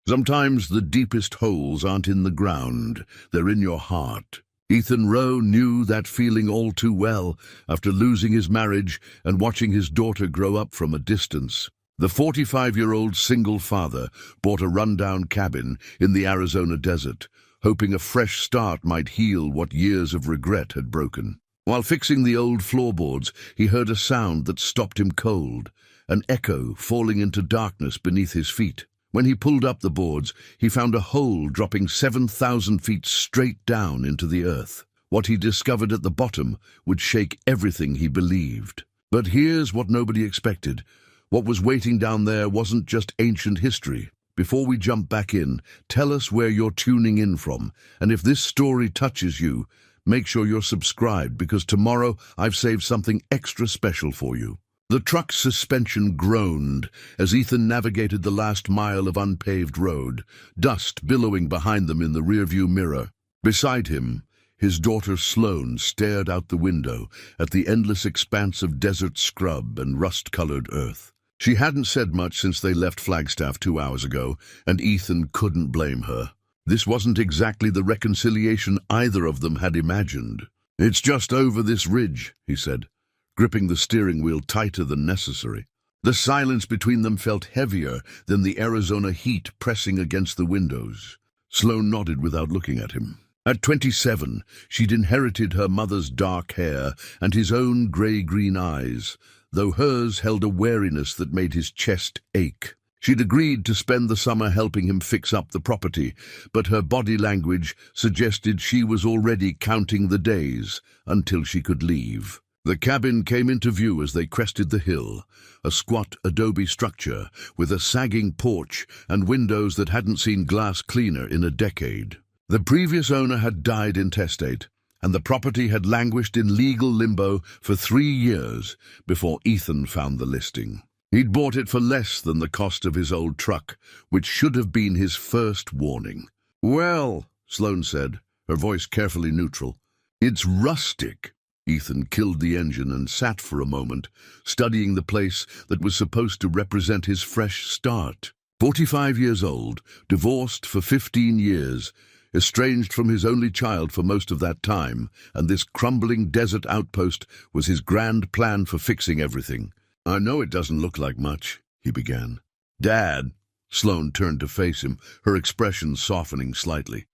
Sometimes the deepest holes aren't in the ground, they're in your heart. Ethan Rowe knew that feeling all too well after losing his marriage and watching his daughter grow up from a distance. The 45-year-old single father bought a rundown cabin in the Arizona desert, hoping a fresh start might heal what years of regret had broken. While fixing the old floorboards, he heard a sound that stopped him cold, an echo falling into darkness beneath his feet. When he pulled up the boards, he found a hole dropping 7,000 feet straight down into the earth. What he discovered at the bottom would shake everything he believed. But here's what nobody expected. What was waiting down there wasn't just ancient history. Before we jump back in, tell us where you're tuning in from, and if this story touches you, make sure you're subscribed, because tomorrow I've saved something extra special for you. The truck's suspension groaned as Ethan navigated the last mile of unpaved road, dust billowing behind them in the rearview mirror. Beside him, his daughter Sloane stared out the window at the endless expanse of desert scrub and rust-colored earth. She hadn't said much since they left Flagstaff 2 hours ago, and Ethan couldn't blame her. This wasn't exactly the reconciliation either of them had imagined. "It's just over this ridge," he said, gripping the steering wheel tighter than necessary. The silence between them felt heavier than the Arizona heat pressing against the windows. Sloane nodded without looking at him. At 27, she'd inherited her mother's dark hair and his own grey-green eyes, though hers held a wariness that made his chest ache. She'd agreed to spend the summer helping him fix up the property, but her body language suggested she was already counting the days until she could leave. The cabin came into view as they crested the hill, a squat adobe structure with a sagging porch and windows that hadn't seen glass cleaner in a decade. The previous owner had died intestate, and the property had languished in legal limbo for 3 years before Ethan found the listing. He'd bought it for less than the cost of his old truck, which should have been his first warning. "Well," Sloane said, her voice carefully neutral, "it's rustic." Ethan killed the engine and sat for a moment, studying the place that was supposed to represent his fresh start. 45 years old, divorced for 15 years, estranged from his only child for most of that time, and this crumbling desert outpost was his grand plan for fixing everything. "I know it doesn't look like much," he began. "Dad," Sloane turned to face him, her expression softening slightly.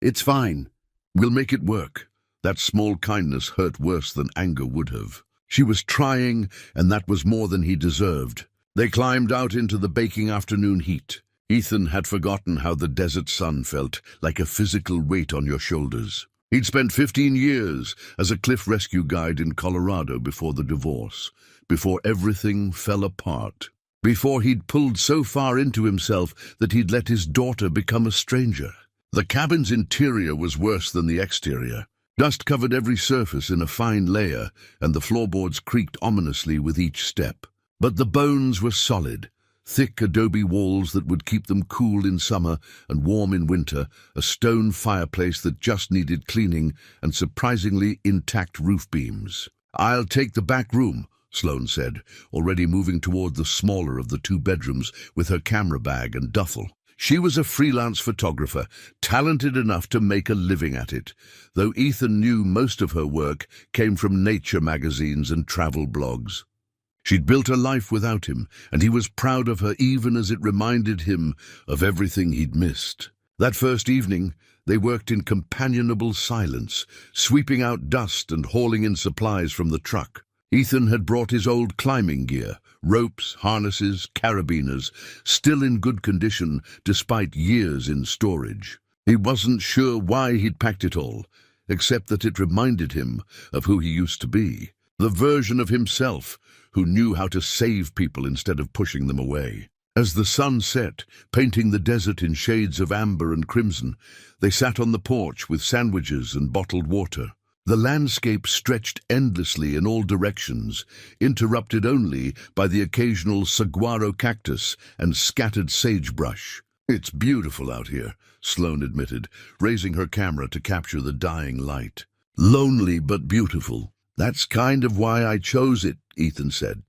"It's fine. We'll make it work." That small kindness hurt worse than anger would have. She was trying, and that was more than he deserved. They climbed out into the baking afternoon heat. Ethan had forgotten how the desert sun felt, like a physical weight on your shoulders. He'd spent 15 years as a cliff rescue guide in Colorado before the divorce, before everything fell apart, before he'd pulled so far into himself that he'd let his daughter become a stranger. The cabin's interior was worse than the exterior. Dust covered every surface in a fine layer, and the floorboards creaked ominously with each step. But the bones were solid. Thick adobe walls that would keep them cool in summer and warm in winter, a stone fireplace that just needed cleaning, and surprisingly intact roof beams. "I'll take the back room," Sloane said, already moving toward the smaller of the 2 bedrooms with her camera bag and duffel. She was a freelance photographer, talented enough to make a living at it, though Ethan knew most of her work came from nature magazines and travel blogs. She'd built a life without him, and he was proud of her even as it reminded him of everything he'd missed. That first evening, they worked in companionable silence, sweeping out dust and hauling in supplies from the truck. Ethan had brought his old climbing gear, ropes, harnesses, carabiners, still in good condition despite years in storage. He wasn't sure why he'd packed it all, except that it reminded him of who he used to be, the version of himself who knew how to save people instead of pushing them away. As the sun set, painting the desert in shades of amber and crimson, they sat on the porch with sandwiches and bottled water. The landscape stretched endlessly in all directions, interrupted only by the occasional saguaro cactus and scattered sagebrush. "It's beautiful out here," Sloane admitted, raising her camera to capture the dying light. "Lonely but beautiful. That's kind of why I chose it," Ethan said.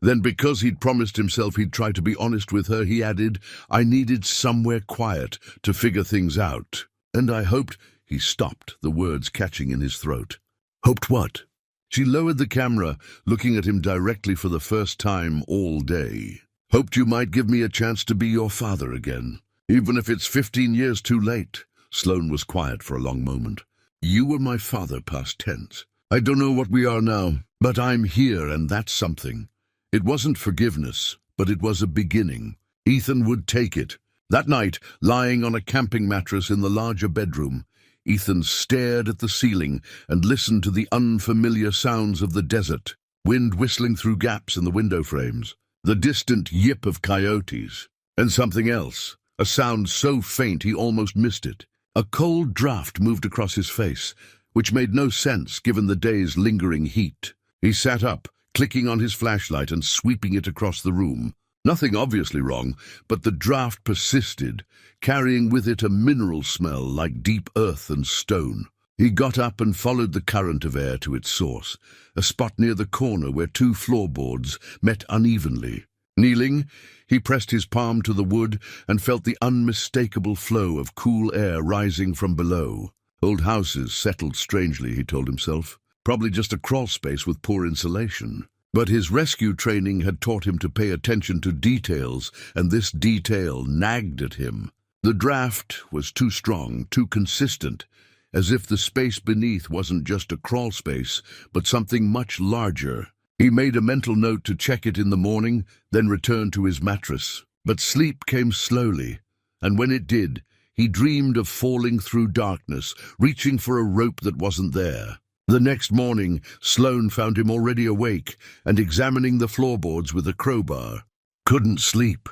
Then, because he'd promised himself he'd try to be honest with her, he added, "I needed somewhere quiet to figure things out. And I hoped—" He stopped, the words catching in his throat. "Hoped what?" She lowered the camera, looking at him directly for the first time all day. "Hoped you might give me a chance to be your father again, even if it's 15 years too late." Sloane was quiet for a long moment. "You were my father, past tense. I don't know what we are now, but I'm here, and that's something." It wasn't forgiveness, but it was a beginning. Ethan would take it. That night, lying on a camping mattress in the larger bedroom, Ethan stared at the ceiling and listened to the unfamiliar sounds of the desert, wind whistling through gaps in the window frames, the distant yip of coyotes, and something else, a sound so faint he almost missed it. A cold draft moved across his face, which made no sense given the day's lingering heat. He sat up, clicking on his flashlight and sweeping it across the room. Nothing obviously wrong, but the draft persisted, carrying with it a mineral smell like deep earth and stone. He got up and followed the current of air to its source, a spot near the corner where two floorboards met unevenly. Kneeling, he pressed his palm to the wood and felt the unmistakable flow of cool air rising from below. Old houses settled strangely, he told himself. Probably just a crawl space with poor insulation. But his rescue training had taught him to pay attention to details, and this detail nagged at him. The draft was too strong, too consistent, as if the space beneath wasn't just a crawl space, but something much larger. He made a mental note to check it in the morning, then returned to his mattress. But sleep came slowly, and when it did, he dreamed of falling through darkness, reaching for a rope that wasn't there. The next morning, Sloane found him already awake and examining the floorboards with a crowbar. "Couldn't sleep?"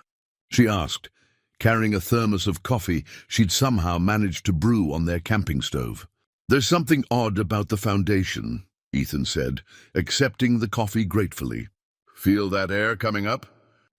she asked, carrying a thermos of coffee she'd somehow managed to brew on their camping stove. "There's something odd about the foundation," Ethan said, accepting the coffee gratefully. "Feel that air coming up?"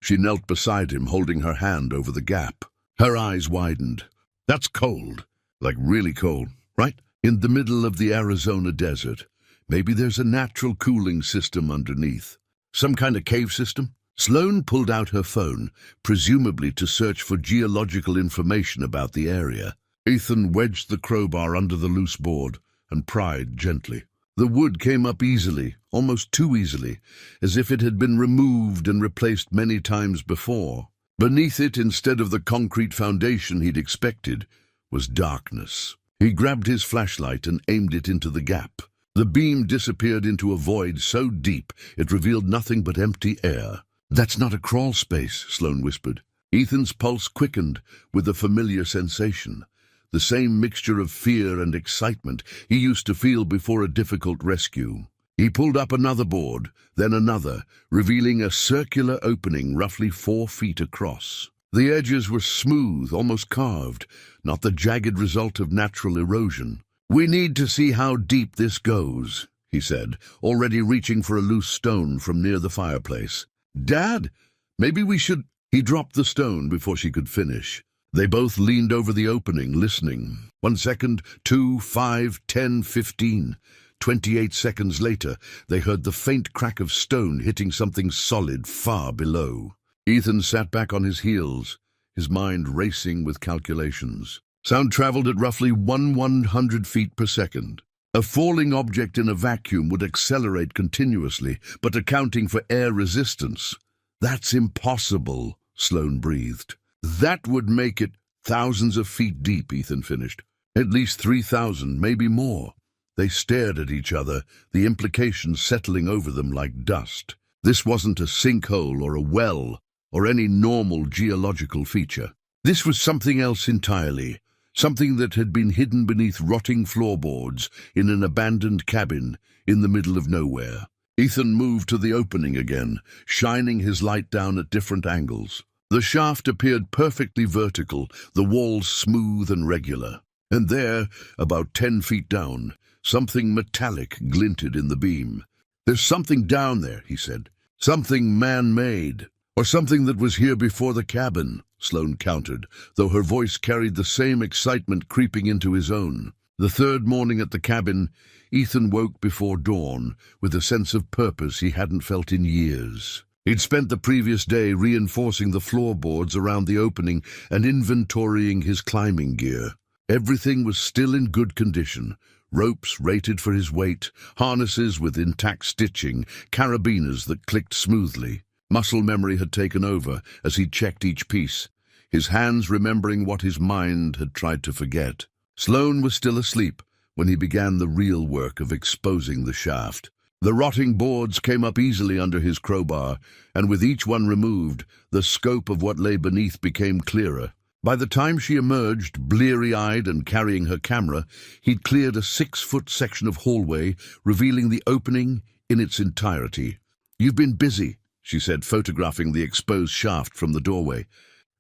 She knelt beside him, holding her hand over the gap. Her eyes widened. "That's cold. Like really cold, right? In the middle of the Arizona desert. Maybe there's a natural cooling system underneath. Some kind of cave system?" Sloane pulled out her phone, presumably to search for geological information about the area. Ethan wedged the crowbar under the loose board and pried gently. The wood came up easily, almost too easily, as if it had been removed and replaced many times before. Beneath it, instead of the concrete foundation he'd expected, was darkness. He grabbed his flashlight and aimed it into the gap. The beam disappeared into a void so deep it revealed nothing but empty air. "That's not a crawl space," Sloane whispered. Ethan's pulse quickened with a familiar sensation, the same mixture of fear and excitement he used to feel before a difficult rescue. He pulled up another board, then another, revealing a circular opening roughly 4 feet across. The edges were smooth, almost carved, not the jagged result of natural erosion. "We need to see how deep this goes," he said, already reaching for a loose stone from near the fireplace. "Dad, maybe we should—" He dropped the stone before she could finish. They both leaned over the opening, listening. 1 second, 2, 5, 10, 15. 28 seconds later, they heard the faint crack of stone hitting something solid far below. Ethan sat back on his heels, his mind racing with calculations. Sound traveled at roughly 1/100 feet per second. A falling object in a vacuum would accelerate continuously, but accounting for air resistance. "That's impossible," Sloane breathed. "That would make it thousands of feet deep," Ethan finished. "At least 3,000, maybe more." They stared at each other, the implications settling over them like dust. This wasn't a sinkhole or a well or any normal geological feature. This was something else entirely, something that had been hidden beneath rotting floorboards in an abandoned cabin in the middle of nowhere. Ethan moved to the opening again, shining his light down at different angles. The shaft appeared perfectly vertical, the walls smooth and regular. And there, about 10 feet down, something metallic glinted in the beam. "There's something down there," he said. "Something man-made. Or something that was here before the cabin," Sloane countered, though her voice carried the same excitement creeping into his own. The third morning at the cabin, Ethan woke before dawn with a sense of purpose he hadn't felt in years. He'd spent the previous day reinforcing the floorboards around the opening and inventorying his climbing gear. Everything was still in good condition. Ropes rated for his weight, harnesses with intact stitching, carabiners that clicked smoothly. Muscle memory had taken over as he checked each piece, his hands remembering what his mind had tried to forget. Sloane was still asleep when he began the real work of exposing the shaft. The rotting boards came up easily under his crowbar, and with each one removed, the scope of what lay beneath became clearer. By the time she emerged, bleary-eyed and carrying her camera, he'd cleared a 6-foot section of hallway, revealing the opening in its entirety. "You've been busy," she said, photographing the exposed shaft from the doorway.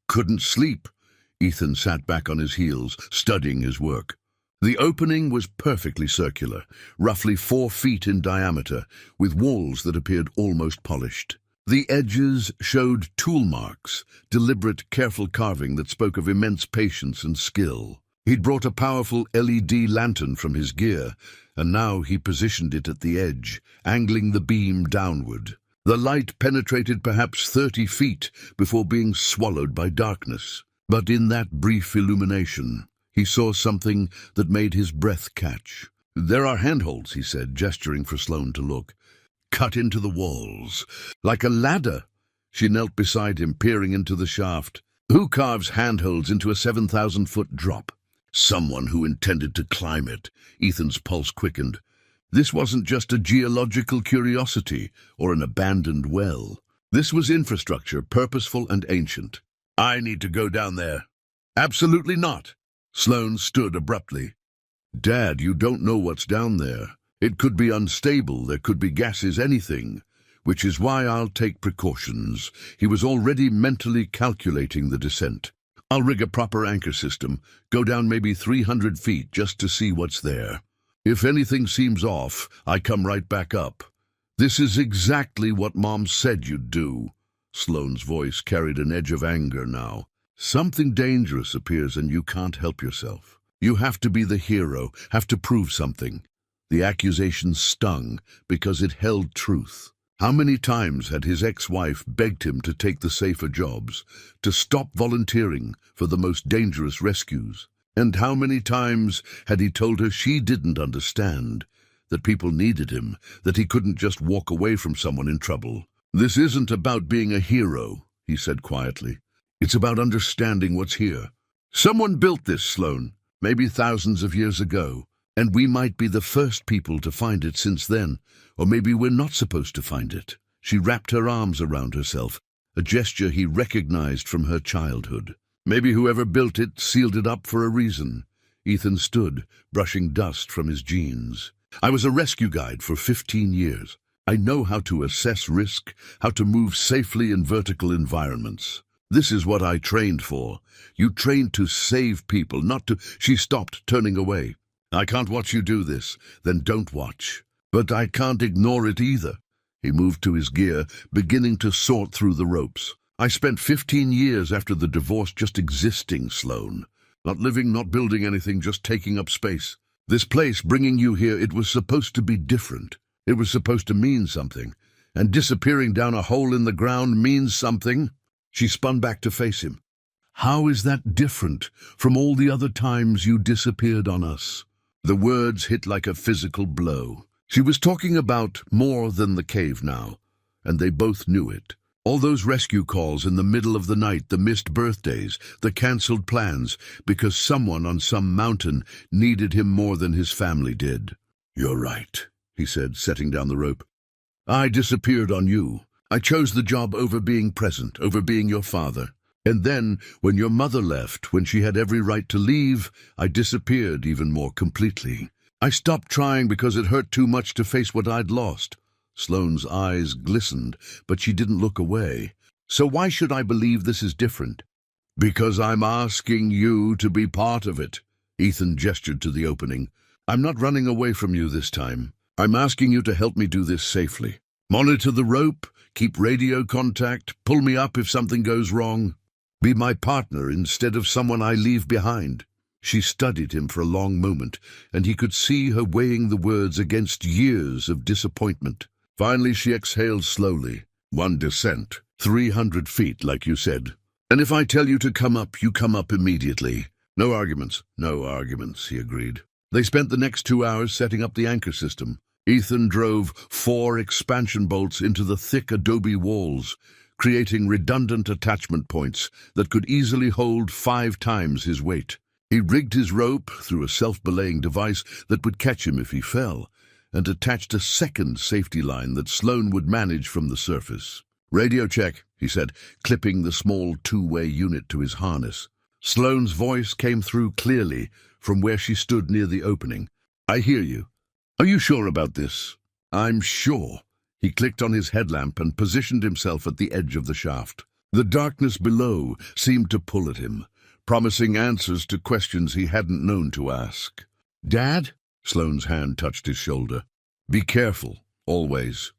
"Couldn't sleep." Ethan sat back on his heels, studying his work. The opening was perfectly circular, roughly 4 feet in diameter, with walls that appeared almost polished. The edges showed tool marks, deliberate, careful carving that spoke of immense patience and skill. He'd brought a powerful LED lantern from his gear, and now he positioned it at the edge, angling the beam downward. The light penetrated perhaps 30 feet before being swallowed by darkness. But in that brief illumination, he saw something that made his breath catch. "There are handholds," he said, gesturing for Sloane to look. "Cut into the walls. Like a ladder." She knelt beside him, peering into the shaft. "Who carves handholds into a 7,000-foot drop?" "Someone who intended to climb it." Ethan's pulse quickened. This wasn't just a geological curiosity or an abandoned well. This was infrastructure, purposeful and ancient. "I need to go down there." "Absolutely not." Sloane stood abruptly. "Dad, you don't know what's down there. It could be unstable, there could be gases, anything. Which is why I'll take precautions." He was already mentally calculating the descent. "I'll rig a proper anchor system, go down maybe 300 feet just to see what's there. If anything seems off, I come right back up." "This is exactly what Mom said you'd do." Sloane's voice carried an edge of anger now. "Something dangerous appears and you can't help yourself. You have to be the hero, have to prove something." The accusation stung because it held truth. How many times had his ex-wife begged him to take the safer jobs, to stop volunteering for the most dangerous rescues? And how many times had he told her she didn't understand, that people needed him, that he couldn't just walk away from someone in trouble? "This isn't about being a hero," he said quietly. "It's about understanding what's here. Someone built this, Sloane, maybe thousands of years ago. And we might be the first people to find it since then, or maybe we're not supposed to find it." She wrapped her arms around herself, a gesture he recognized from her childhood. "Maybe whoever built it sealed it up for a reason." Ethan stood, brushing dust from his jeans. "I was a rescue guide for 15 years. I know how to assess risk, how to move safely in vertical environments. This is what I trained for. You trained to save people, not to—" She stopped, turning away. "I can't watch you do this." "Then don't watch." "But I can't ignore it either." He moved to his gear, beginning to sort through the ropes. "I spent 15 years after the divorce just existing, Sloane. Not living, not building anything, just taking up space. This place, bringing you here, it was supposed to be different. It was supposed to mean something. And disappearing down a hole in the ground means something." She spun back to face him. "How is that different from all the other times you disappeared on us?" The words hit like a physical blow. She was talking about more than the cave now, and they both knew it. All those rescue calls in the middle of the night, the missed birthdays, the cancelled plans, because someone on some mountain needed him more than his family did. "You're right," he said, setting down the rope. "I disappeared on you. I chose the job over being present, over being your father. And then, when your mother left, when she had every right to leave, I disappeared even more completely. I stopped trying because it hurt too much to face what I'd lost." Sloane's eyes glistened, but she didn't look away. "So why should I believe this is different?" "Because I'm asking you to be part of it." Ethan gestured to the opening. "I'm not running away from you this time. I'm asking you to help me do this safely. Monitor the rope, keep radio contact, pull me up if something goes wrong. Be my partner instead of someone I leave behind." She studied him for a long moment, and he could see her weighing the words against years of disappointment. Finally she exhaled slowly. One descent, 300 feet, like you said. And if I tell you to come up, you come up immediately. No arguments. No arguments, he agreed. They spent the next 2 hours setting up the anchor system. Ethan drove 4 expansion bolts into the thick adobe walls, creating redundant attachment points that could easily hold 5 times his weight. He rigged his rope through a self-belaying device that would catch him if he fell, and attached a second safety line that Sloane would manage from the surface. "Radio check," he said, clipping the small 2-way unit to his harness. Sloane's voice came through clearly from where she stood near the opening. "I hear you. Are you sure about this?" "I'm sure." He clicked on his headlamp and positioned himself at the edge of the shaft. The darkness below seemed to pull at him, promising answers to questions he hadn't known to ask. "Dad?" Sloane's hand touched his shoulder. "Be careful, always."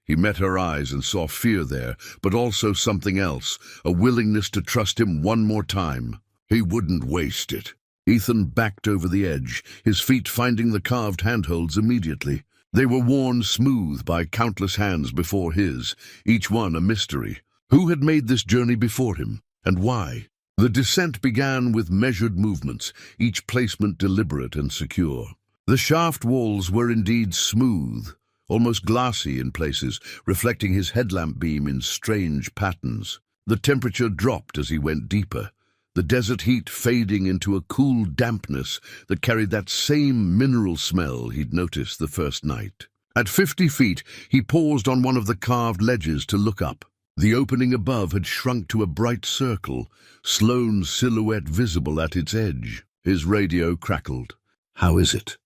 He met her eyes and saw fear there, but also something else, a willingness to trust him one more time. He wouldn't waste it. Ethan backed over the edge, his feet finding the carved handholds immediately. They were worn smooth by countless hands before his, each one a mystery. Who had made this journey before him, and why? The descent began with measured movements, each placement deliberate and secure. The shaft walls were indeed smooth, almost glassy in places, reflecting his headlamp beam in strange patterns. The temperature dropped as he went deeper, the desert heat fading into a cool dampness that carried that same mineral smell he'd noticed the first night. At 50 feet, he paused on one of the carved ledges to look up. The opening above had shrunk to a bright circle, Sloane's silhouette visible at its edge. His radio crackled. "How is it?"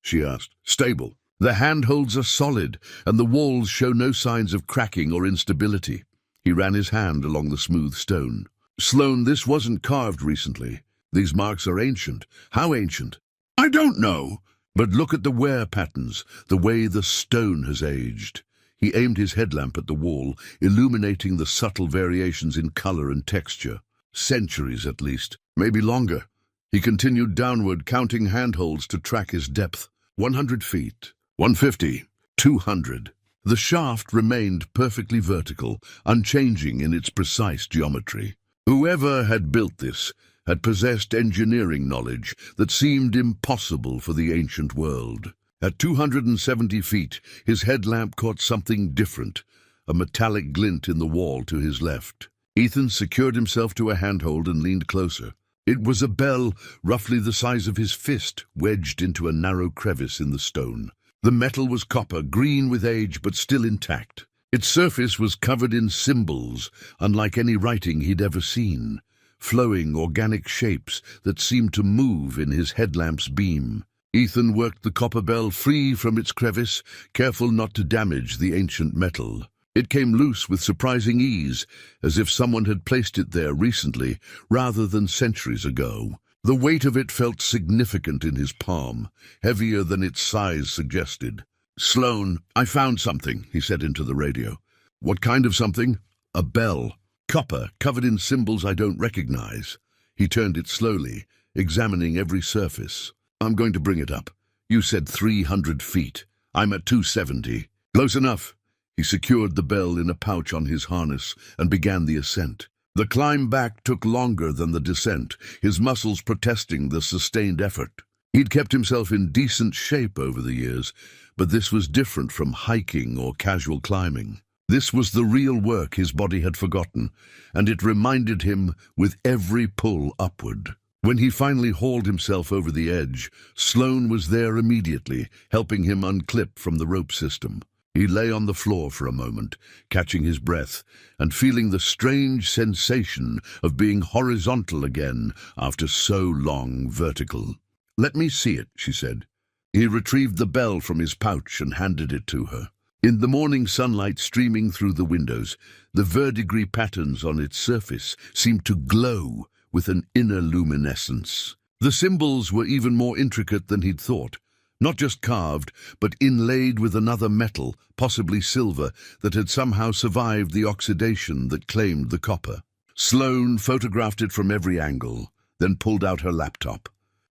she asked. "Stable. The handholds are solid, and the walls show no signs of cracking or instability." He ran his hand along the smooth stone. "Sloane, this wasn't carved recently. These marks are ancient." "How ancient?" "I don't know. But look at the wear patterns, the way the stone has aged." He aimed his headlamp at the wall, illuminating the subtle variations in color and texture. "Centuries at least, maybe longer." He continued downward, counting handholds to track his depth. 100 feet, 150, 200. The shaft remained perfectly vertical, unchanging in its precise geometry. Whoever had built this had possessed engineering knowledge that seemed impossible for the ancient world. At 270 feet, his headlamp caught something different, a metallic glint in the wall to his left. Ethan secured himself to a handhold and leaned closer. It was a bell roughly the size of his fist, wedged into a narrow crevice in the stone. The metal was copper, green with age but still intact. Its surface was covered in symbols, unlike any writing he'd ever seen, flowing organic shapes that seemed to move in his headlamp's beam. Ethan worked the copper bell free from its crevice, careful not to damage the ancient metal. It came loose with surprising ease, as if someone had placed it there recently rather than centuries ago. The weight of it felt significant in his palm, heavier than its size suggested. "Sloane, I found something," he said into the radio. "What kind of something?" "A bell. Copper, covered in symbols I don't recognize." He turned it slowly, examining every surface. "I'm going to bring it up. You said 300 feet. I'm at 270. Close enough." He secured the bell in a pouch on his harness and began the ascent. The climb back took longer than the descent, his muscles protesting the sustained effort. He'd kept himself in decent shape over the years, but this was different from hiking or casual climbing. This was the real work his body had forgotten, and it reminded him with every pull upward. When he finally hauled himself over the edge, Sloane was there immediately, helping him unclip from the rope system. He lay on the floor for a moment, catching his breath, and feeling the strange sensation of being horizontal again after so long vertical. "Let me see it," she said. He retrieved the bell from his pouch and handed it to her. In the morning sunlight streaming through the windows, the verdigris patterns on its surface seemed to glow with an inner luminescence. The symbols were even more intricate than he'd thought, not just carved, but inlaid with another metal, possibly silver, that had somehow survived the oxidation that claimed the copper. Sloane photographed it from every angle, then pulled out her laptop.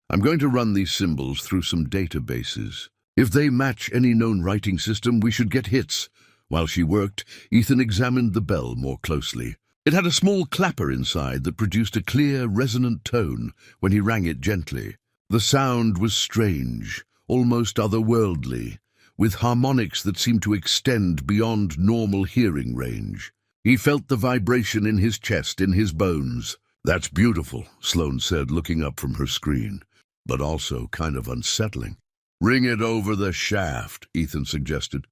"I'm going to run these symbols through some databases. If they match any known writing system, we should get hits. While she worked, Ethan examined the bell more closely. It had a small clapper inside that produced a clear, resonant tone when he rang it gently. The sound was strange, almost otherworldly, with harmonics that seemed to extend beyond normal hearing range. He felt the vibration in his chest, in his bones. "That's beautiful," Sloane said, looking up from her screen, "but also kind of unsettling." "Ring it over the shaft," Ethan suggested.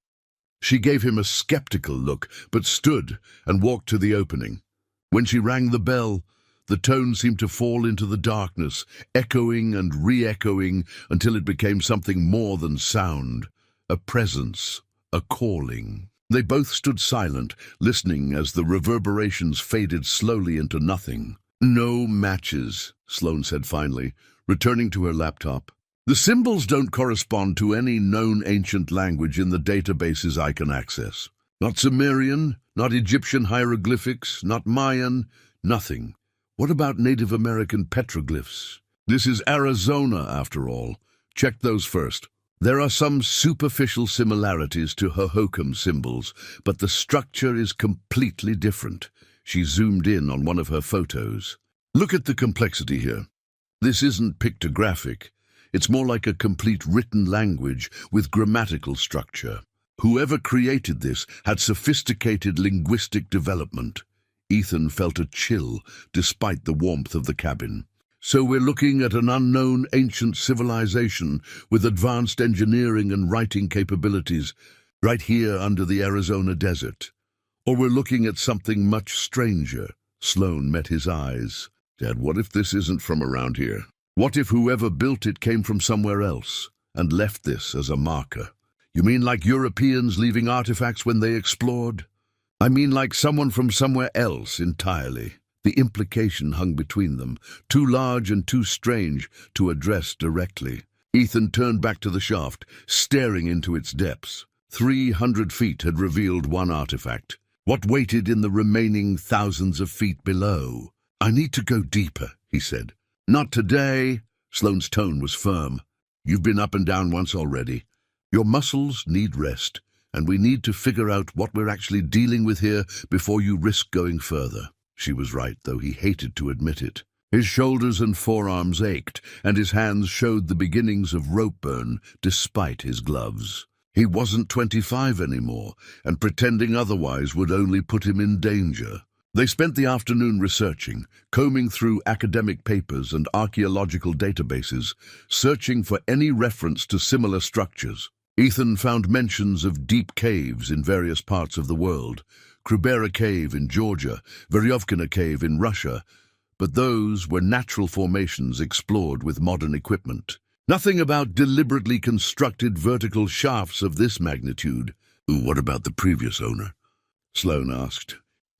She gave him a skeptical look, but stood and walked to the opening. When she rang the bell, the tone seemed to fall into the darkness, echoing and re-echoing until it became something more than sound, a presence, a calling. They both stood silent, listening as the reverberations faded slowly into nothing. "No matches," Sloane said finally, returning to her laptop. "The symbols don't correspond to any known ancient language in the databases I can access. Not Sumerian, not Egyptian hieroglyphics, not Mayan, nothing. What about Native American petroglyphs? This is Arizona, after all. Check those first. There are some superficial similarities to Hohokam symbols, but the structure is completely different." She zoomed in on one of her photos. "Look at the complexity here. This isn't pictographic. It's more like a complete written language with grammatical structure. Whoever created this had sophisticated linguistic development." Ethan felt a chill despite the warmth of the cabin. "So we're looking at an unknown ancient civilization with advanced engineering and writing capabilities right here under the Arizona desert. Or we're looking at something much stranger." Sloane met his eyes. "Dad, what if this isn't from around here? What if whoever built it came from somewhere else and left this as a marker?" "You mean like Europeans leaving artifacts when they explored?" "I mean like someone from somewhere else entirely." The implication hung between them, too large and too strange to address directly. Ethan turned back to the shaft, staring into its depths. 300 feet had revealed one artifact. What waited in the remaining thousands of feet below? "I need to go deeper," he said. "Not today." Sloane's tone was firm. "You've been up and down once already. Your muscles need rest, and we need to figure out what we're actually dealing with here before you risk going further." She was right, though he hated to admit it. His shoulders and forearms ached, and his hands showed the beginnings of rope burn despite his gloves. He wasn't 25 anymore, and pretending otherwise would only put him in danger. They spent the afternoon researching, combing through academic papers and archaeological databases, searching for any reference to similar structures. Ethan found mentions of deep caves in various parts of the world, Krubera Cave in Georgia, Veryovkina Cave in Russia, but those were natural formations explored with modern equipment. Nothing about deliberately constructed vertical shafts of this magnitude. "What about the previous owner?" Sloane asked.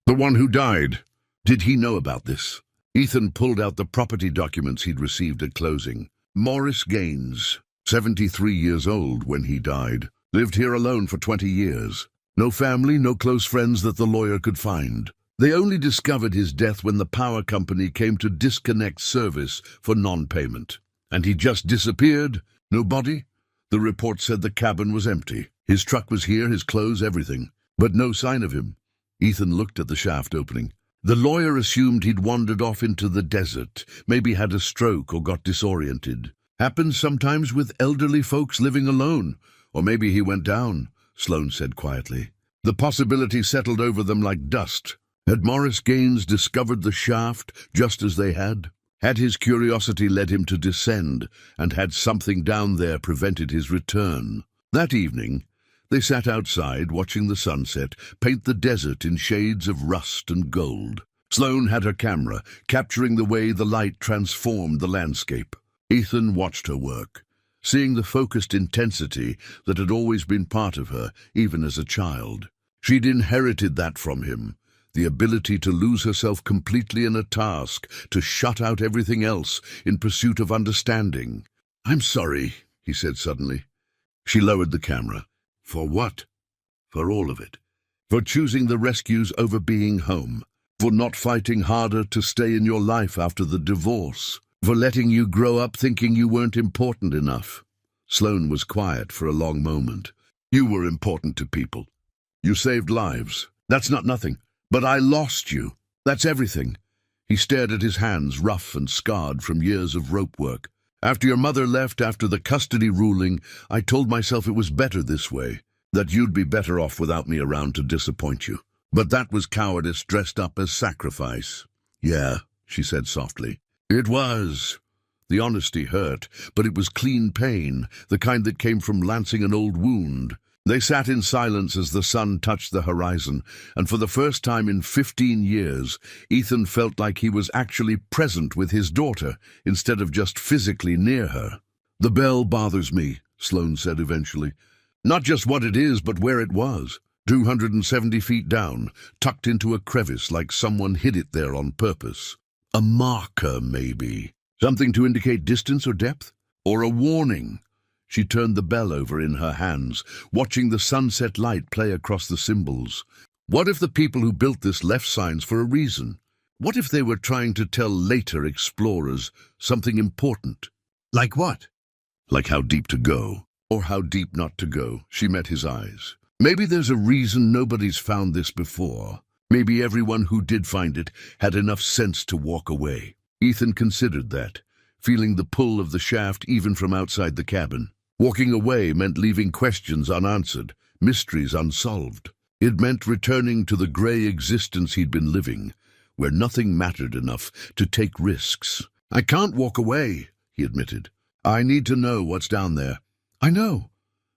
"The one who died. Did he know about this?" Ethan pulled out the property documents he'd received at closing. "Morris Gaines, 73 years old when he died. Lived here alone for 20 years. No family, no close friends that the lawyer could find. They only discovered his death when the power company came to disconnect service for non-payment. And he just disappeared? No body? The report said the cabin was empty. His truck was here, his clothes, everything. But no sign of him." Ethan looked at the shaft opening. "The lawyer assumed he'd wandered off into the desert, maybe had a stroke or got disoriented. Happens sometimes with elderly folks living alone. Or maybe he went down," Sloane said quietly. The possibility settled over them like dust. Had Morris Gaines discovered the shaft just as they had? Had his curiosity led him to descend, and had something down there prevented his return? That evening, they sat outside watching the sunset paint the desert in shades of rust and gold. Sloane had her camera, capturing the way the light transformed the landscape. Ethan watched her work, seeing the focused intensity that had always been part of her, even as a child. She'd inherited that from him, the ability to lose herself completely in a task, to shut out everything else in pursuit of understanding. "I'm sorry," he said suddenly. She lowered the camera. "For what?" "For all of it. For choosing the rescues over being home. For not fighting harder to stay in your life after the divorce. For letting you grow up thinking you weren't important enough." Sloane was quiet for a long moment. "You were important to people. You saved lives. That's not nothing. But I lost you. That's everything. He stared at his hands, rough and scarred from years of rope work. After your mother left, after the custody ruling, I told myself it was better this way, that you'd be better off without me around to disappoint you. But that was cowardice dressed up as sacrifice. Yeah, she said softly. It was. The honesty hurt, but it was clean pain, the kind that came from lancing an old wound. They sat in silence as the sun touched the horizon, and for the first time in 15 years, Ethan felt like he was actually present with his daughter, instead of just physically near her. The bell bothers me, Sloane said eventually. Not just what it is, but where it was. 270 feet down, tucked into a crevice like someone hid it there on purpose. A marker, maybe. Something to indicate distance or depth? Or a warning? She turned the bell over in her hands, watching the sunset light play across the symbols. What if the people who built this left signs for a reason? What if they were trying to tell later explorers something important? Like what? Like how deep to go, or how deep not to go. She met his eyes. Maybe there's a reason nobody's found this before. Maybe everyone who did find it had enough sense to walk away. Ethan considered that, feeling the pull of the shaft even from outside the cabin. Walking away meant leaving questions unanswered, mysteries unsolved. It meant returning to the gray existence he'd been living, where nothing mattered enough to take risks. I can't walk away, he admitted. I need to know what's down there. I know.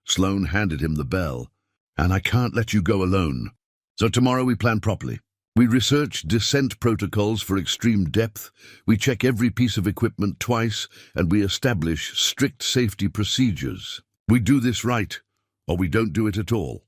Sloane handed him the bell. And I can't let you go alone. So tomorrow we plan properly. We research descent protocols for extreme depth, we check every piece of equipment twice, and we establish strict safety procedures. We do this right, or we don't do it at all.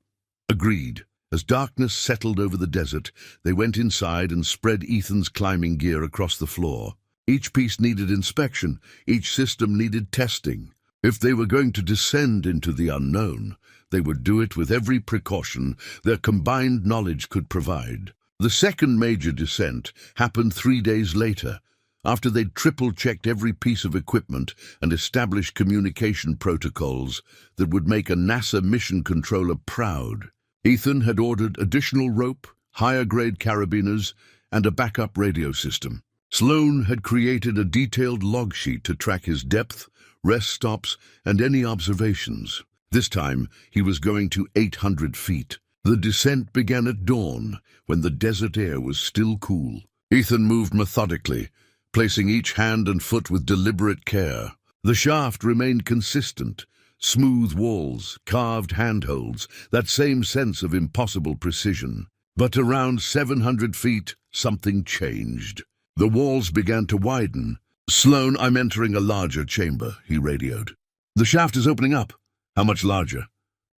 Agreed. As darkness settled over the desert, they went inside and spread Ethan's climbing gear across the floor. Each piece needed inspection, each system needed testing. If they were going to descend into the unknown, they would do it with every precaution their combined knowledge could provide. The second major descent happened 3 days later, after they'd triple-checked every piece of equipment and established communication protocols that would make a NASA mission controller proud. Ethan had ordered additional rope, higher-grade carabiners, and a backup radio system. Sloane had created a detailed log sheet to track his depth, rest stops, and any observations. This time, he was going to 800 feet. The descent began at dawn, when the desert air was still cool. Ethan moved methodically, placing each hand and foot with deliberate care. The shaft remained consistent. Smooth walls, carved handholds, that same sense of impossible precision. But around 700 feet, something changed. The walls began to widen. Sloane, I'm entering a larger chamber, he radioed. The shaft is opening up. How much larger?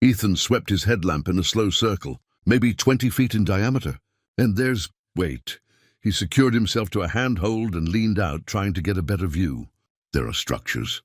Ethan swept his headlamp in a slow circle, maybe 20 feet in diameter. And wait. He secured himself to a handhold and leaned out, trying to get a better view. There are structures,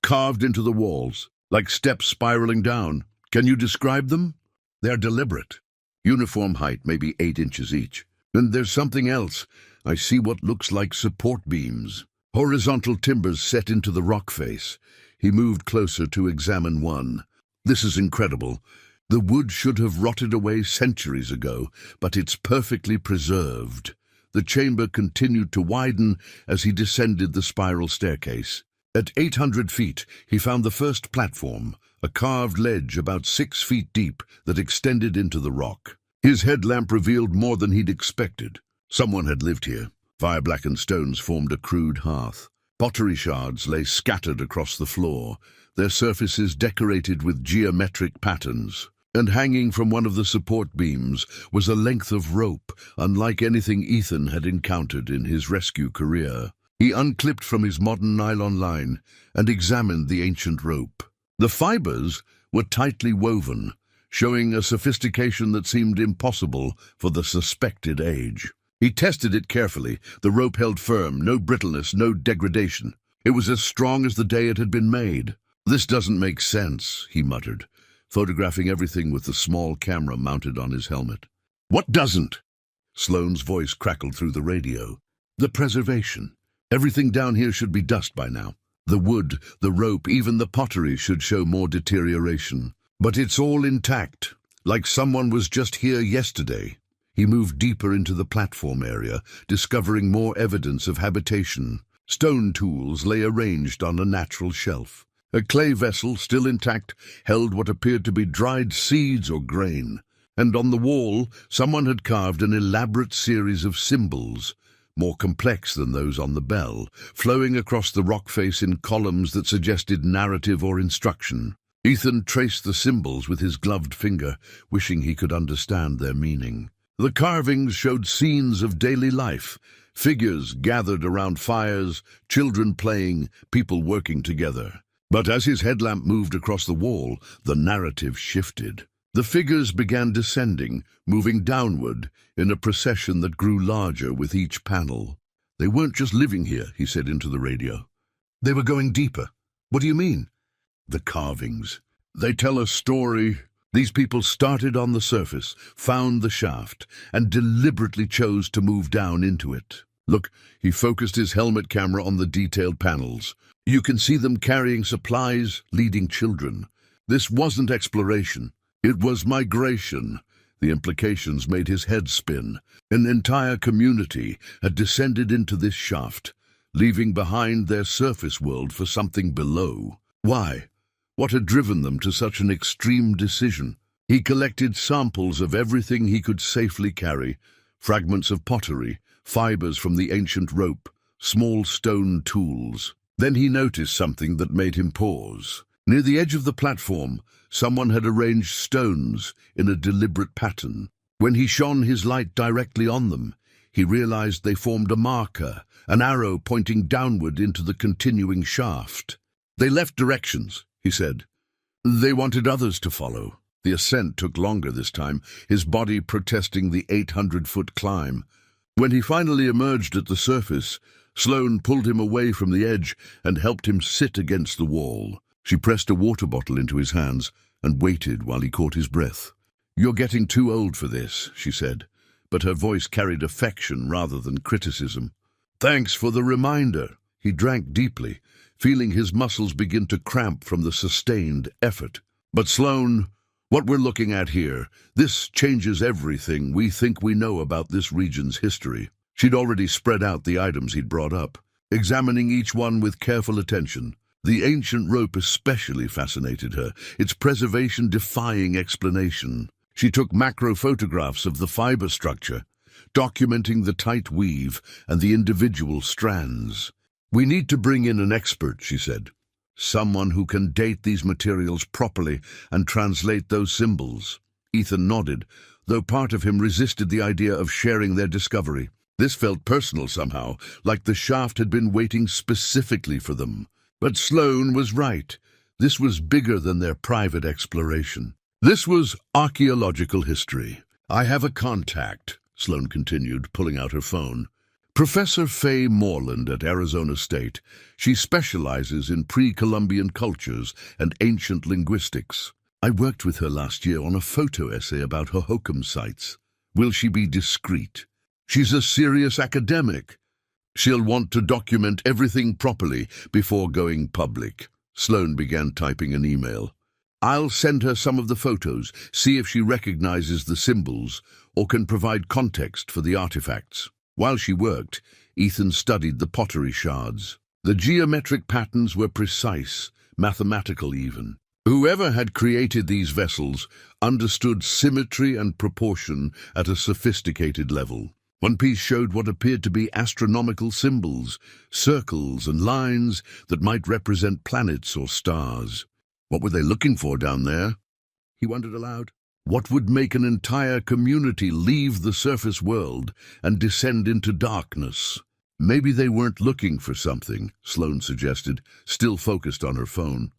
carved into the walls, like steps spiraling down. Can you describe them? They're deliberate. Uniform height, maybe 8 inches each. And there's something else. I see what looks like support beams. Horizontal timbers set into the rock face. He moved closer to examine one. This is incredible. The wood should have rotted away centuries ago, but it's perfectly preserved. The chamber continued to widen as he descended the spiral staircase. At 800 feet, he found the first platform, a carved ledge about 6 feet deep that extended into the rock. His headlamp revealed more than he'd expected. Someone had lived here. Fire-blackened stones formed a crude hearth. Pottery shards lay scattered across the floor, their surfaces decorated with geometric patterns. And hanging from one of the support beams was a length of rope, unlike anything Ethan had encountered in his rescue career. He unclipped from his modern nylon line and examined the ancient rope. The fibers were tightly woven, showing a sophistication that seemed impossible for the suspected age. He tested it carefully. The rope held firm, no brittleness, no degradation. It was as strong as the day it had been made. This doesn't make sense, he muttered, photographing everything with the small camera mounted on his helmet. What doesn't? Sloane's voice crackled through the radio. The preservation. Everything down here should be dust by now. The wood, the rope, even the pottery should show more deterioration. But it's all intact. like someone was just here yesterday. He moved deeper into the platform area, discovering more evidence of habitation. Stone tools lay arranged on a natural shelf. A clay vessel, still intact, held what appeared to be dried seeds or grain. And on the wall, someone had carved an elaborate series of symbols, more complex than those on the bell, flowing across the rock face in columns that suggested narrative or instruction. Ethan traced the symbols with his gloved finger, wishing he could understand their meaning. The carvings showed scenes of daily life, figures gathered around fires, children playing, people working together. But as his headlamp moved across the wall, the narrative shifted. The figures began descending, moving downward, in a procession that grew larger with each panel. They weren't just living here, he said into the radio. They were going deeper. What do you mean? The carvings. They tell a story. These people started on the surface, found the shaft, and deliberately chose to move down into it. Look, he focused his helmet camera on the detailed panels. You can see them carrying supplies, leading children. This wasn't exploration. It was migration. The implications made his head spin. An entire community had descended into this shaft, leaving behind their surface world for something below. Why? What had driven them to such an extreme decision? He collected samples of everything he could safely carry, fragments of pottery, fibers from the ancient rope, small stone tools. Then he noticed something that made him pause. Near the edge of the platform, someone had arranged stones in a deliberate pattern. When he shone his light directly on them, he realized they formed a marker, an arrow pointing downward into the continuing shaft. They left directions, he said. They wanted others to follow. The ascent took longer this time, his body protesting the 800-foot climb. When he finally emerged at the surface, Sloane pulled him away from the edge and helped him sit against the wall. She pressed a water bottle into his hands and waited while he caught his breath. "You're getting too old for this," she said, but her voice carried affection rather than criticism. "Thanks for the reminder." He drank deeply, feeling his muscles begin to cramp from the sustained effort. "But Sloane, what we're looking at here, this changes everything we think we know about this region's history." She'd already spread out the items he'd brought up, examining each one with careful attention. The ancient rope especially fascinated her, its preservation defying explanation. She took macro photographs of the fiber structure, documenting the tight weave and the individual strands. "We need to bring in an expert," she said. "Someone who can date these materials properly and translate those symbols." Ethan nodded, though part of him resisted the idea of sharing their discovery. This felt personal somehow, like the shaft had been waiting specifically for them. But Sloane was right. This was bigger than their private exploration. This was archaeological history. "I have a contact," Sloane continued, pulling out her phone. "Professor Faye Moreland at Arizona State. She specializes in pre-Columbian cultures and ancient linguistics. I worked with her last year on a photo essay about Hohokam sites. Will she be discreet? She's a serious academic. She'll want to document everything properly before going public." Sloane began typing an email. "I'll send her some of the photos, see if she recognizes the symbols or can provide context for the artifacts." While she worked, Ethan studied the pottery shards. The geometric patterns were precise, mathematical even. Whoever had created these vessels understood symmetry and proportion at a sophisticated level. One piece showed what appeared to be astronomical symbols, circles and lines that might represent planets or stars. What were they looking for down there? He wondered aloud. What would make an entire community leave the surface world and descend into darkness? Maybe they weren't looking for something, Sloane suggested, still focused on her phone.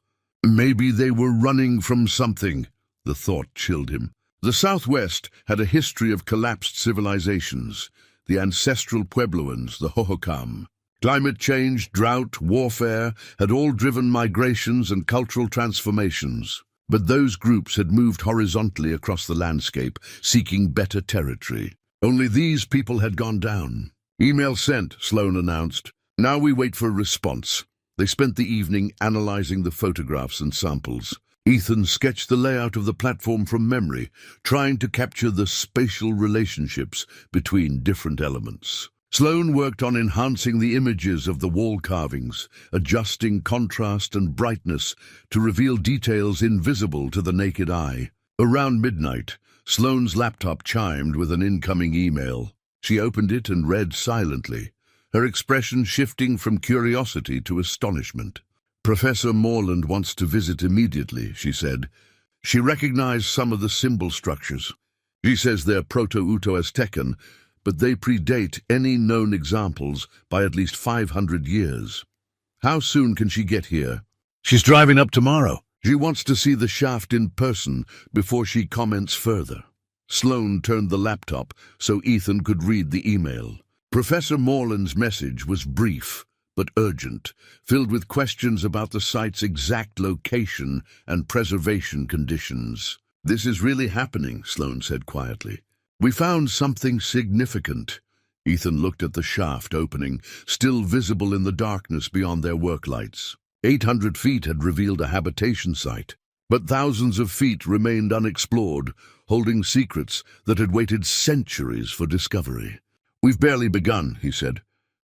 Maybe they were running from something. The thought chilled him. The Southwest had a history of collapsed civilizations, the ancestral Puebloans, the Hohokam. Climate change, drought, warfare had all driven migrations and cultural transformations. But those groups had moved horizontally across the landscape, seeking better territory. Only these people had gone down. "Email sent," Sloane announced. "Now we wait for a response." They spent the evening analyzing the photographs and samples. Ethan sketched the layout of the platform from memory, trying to capture the spatial relationships between different elements. Sloane worked on enhancing the images of the wall carvings, adjusting contrast and brightness to reveal details invisible to the naked eye. Around midnight, Sloane's laptop chimed with an incoming email. She opened it and read silently, her expression shifting from curiosity to astonishment. "Professor Morland wants to visit immediately," she said. She recognized some of the symbol structures. She says they're Proto-Uto-Aztecan, but they predate any known examples by at least 500 years. How soon can she get here? She's driving up tomorrow. She wants to see the shaft in person before she comments further. Sloane turned the laptop so Ethan could read the email. Professor Morland's message was brief but urgent, filled with questions about the site's exact location and preservation conditions. "This is really happening," Sloane said quietly. "We found something significant." Ethan looked at the shaft opening, still visible in the darkness beyond their work lights. 800 feet had revealed a habitation site, but thousands of feet remained unexplored, holding secrets that had waited centuries for discovery. "We've barely begun," he said.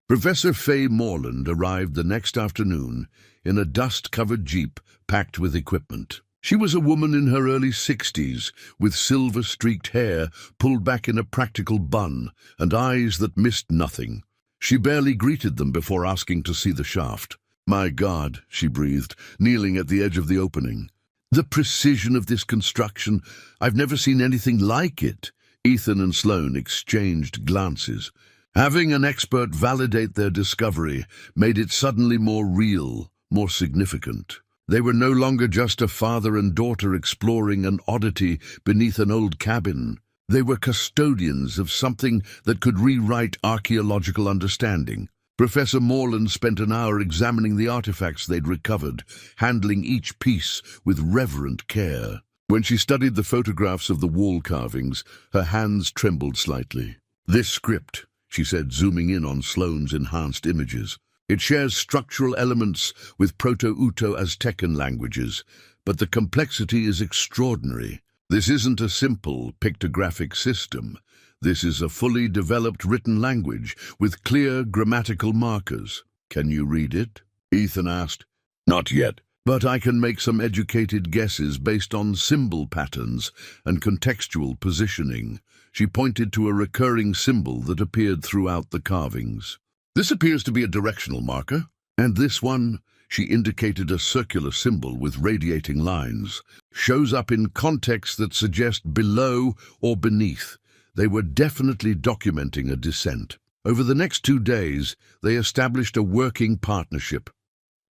Professor Faye Morland arrived the next afternoon in a dust-covered jeep packed with equipment. She was a woman in her early 60s, with silver-streaked hair pulled back in a practical bun and eyes that missed nothing. She barely greeted them before asking to see the shaft. "My God," she breathed, kneeling at the edge of the opening. "The precision of this construction! I've never seen anything like it." Ethan and Sloane exchanged glances. Having an expert validate their discovery made it suddenly more real, more significant. They were no longer just a father and daughter exploring an oddity beneath an old cabin. They were custodians of something that could rewrite archaeological understanding. Professor Morland spent an hour examining the artifacts they'd recovered, handling each piece with reverent care. When she studied the photographs of the wall carvings, her hands trembled slightly. "This script," she said, zooming in on Sloane's enhanced images. "It shares structural elements with Proto-Uto-Aztecan languages, but the complexity is extraordinary. This isn't a simple pictographic system. This is a fully developed written language with clear grammatical markers." "Can you read it?" Ethan asked. "Not yet, but I can make some educated guesses based on symbol patterns and contextual positioning." She pointed to a recurring symbol that appeared throughout the carvings. "This appears to be a directional marker, and this one," she indicated a circular symbol with radiating lines, "shows up in contexts that suggest below or beneath. They were definitely documenting a descent." Over the next 2 days, they established a working partnership.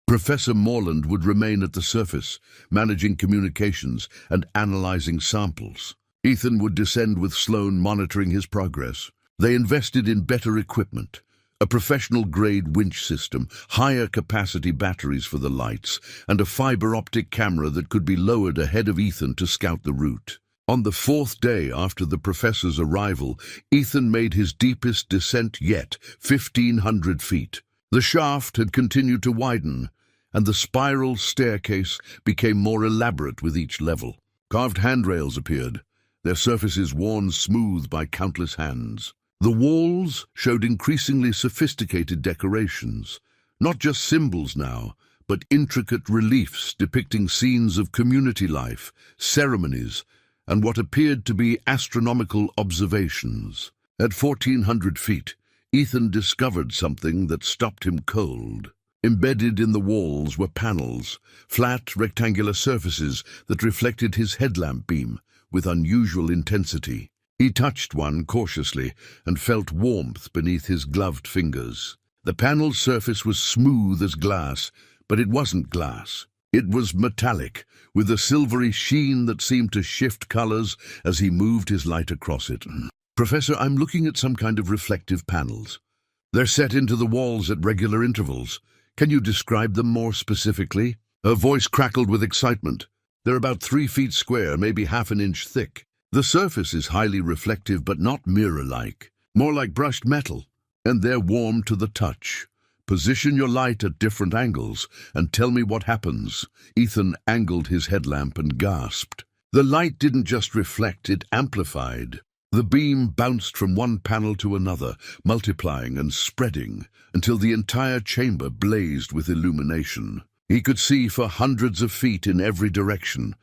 Professor Morland would remain at the surface, managing communications and analyzing samples. Ethan would descend with Sloane monitoring his progress. They invested in better equipment, a professional-grade winch system, higher capacity batteries for the lights, and a fiber-optic camera that could be lowered ahead of Ethan to scout the route. On the 4th day after the professor's arrival, Ethan made his deepest descent yet, 1,500 feet. The shaft had continued to widen, and the spiral staircase became more elaborate with each level. Carved handrails appeared, their surfaces worn smooth by countless hands. The walls showed increasingly sophisticated decorations, not just symbols now, but intricate reliefs depicting scenes of community life, ceremonies, and what appeared to be astronomical observations. At 1,400 feet, Ethan discovered something that stopped him cold. Embedded in the walls were panels, flat rectangular surfaces that reflected his headlamp beam with unusual intensity. He touched one cautiously and felt warmth beneath his gloved fingers. The panel's surface was smooth as glass, but it wasn't glass. It was metallic, with a silvery sheen that seemed to shift colors as he moved his light across it. "Professor, I'm looking at some kind of reflective panels. They're set into the walls at regular intervals. Can you describe them more specifically?" Her voice crackled with excitement. "They're about 3 feet square, maybe half an inch thick. The surface is highly reflective but not mirror-like, more like brushed metal, and they're warm to the touch. Position your light at different angles and tell me what happens. Ethan angled his headlamp and gasped. The light didn't just reflect, it amplified. The beam bounced from one panel to another, multiplying and spreading, until the entire chamber blazed with illumination. He could see for hundreds of feet in every direction,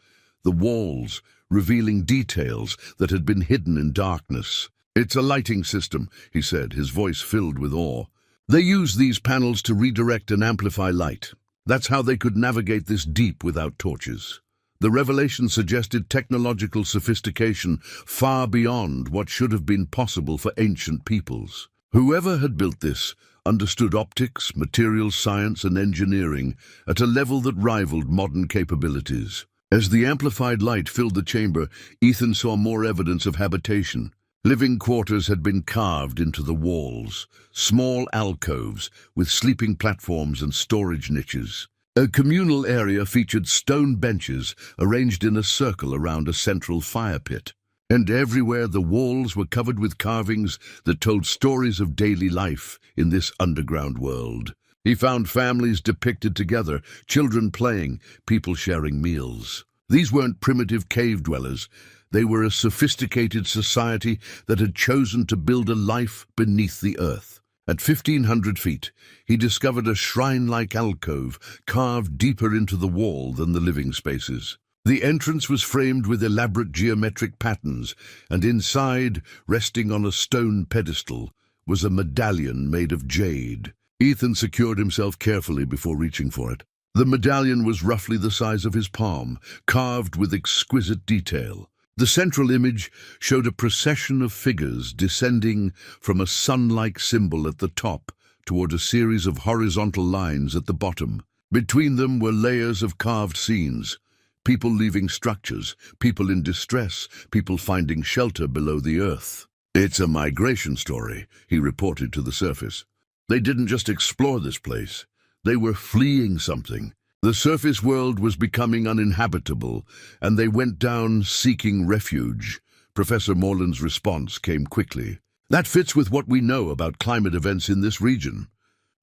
the walls revealing details that had been hidden in darkness. "It's a lighting system," he said, his voice filled with awe. "They use these panels to redirect and amplify light. That's how they could navigate this deep without torches." The revelation suggested technological sophistication far beyond what should have been possible for ancient peoples. Whoever had built this understood optics, materials science, and engineering at a level that rivaled modern capabilities. As the amplified light filled the chamber, Ethan saw more evidence of habitation. Living quarters had been carved into the walls, small alcoves with sleeping platforms and storage niches. A communal area featured stone benches arranged in a circle around a central fire pit. And everywhere the walls were covered with carvings that told stories of daily life in this underground world. He found families depicted together, children playing, people sharing meals. These weren't primitive cave dwellers. They were a sophisticated society that had chosen to build a life beneath the earth. At 1,500 feet, he discovered a shrine-like alcove carved deeper into the wall than the living spaces. The entrance was framed with elaborate geometric patterns, and inside, resting on a stone pedestal, was a medallion made of jade. Ethan secured himself carefully before reaching for it. The medallion was roughly the size of his palm, carved with exquisite detail. The central image showed a procession of figures descending from a sun-like symbol at the top toward a series of horizontal lines at the bottom. Between them were layers of carved scenes, people leaving structures, people in distress, people finding shelter below the earth. "It's a migration story," he reported to the surface. "They didn't just explore this place. They were fleeing something. The surface world was becoming uninhabitable, and they went down seeking refuge." Professor Morland's response came quickly. "That fits with what we know about climate events in this region.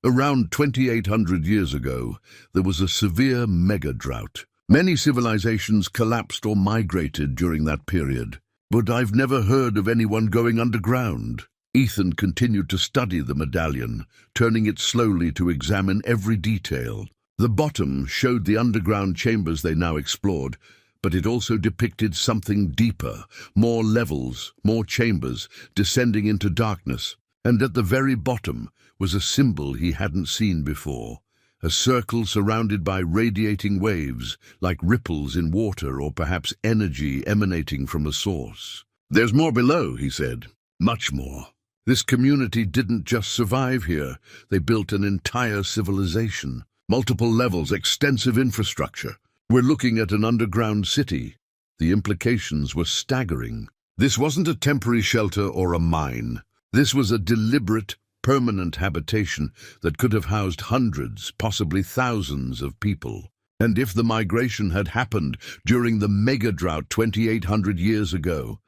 Around 2,800 years ago, there was a severe mega-drought. Many civilizations collapsed or migrated during that period. But I've never heard of anyone going underground." Ethan continued to study the medallion, turning it slowly to examine every detail. The bottom showed the underground chambers they now explored, but it also depicted something deeper, more levels, more chambers, descending into darkness. And at the very bottom was a symbol he hadn't seen before, a circle surrounded by radiating waves, like ripples in water or perhaps energy emanating from a source. "There's more below," he said. "Much more. This community didn't just survive here, they built an entire civilization. Multiple levels, extensive infrastructure. We're looking at an underground city." The implications were staggering. This wasn't a temporary shelter or a mine. This was a deliberate, permanent habitation that could have housed hundreds, possibly thousands of people. And if the migration had happened during the mega-drought 2,800 years ago,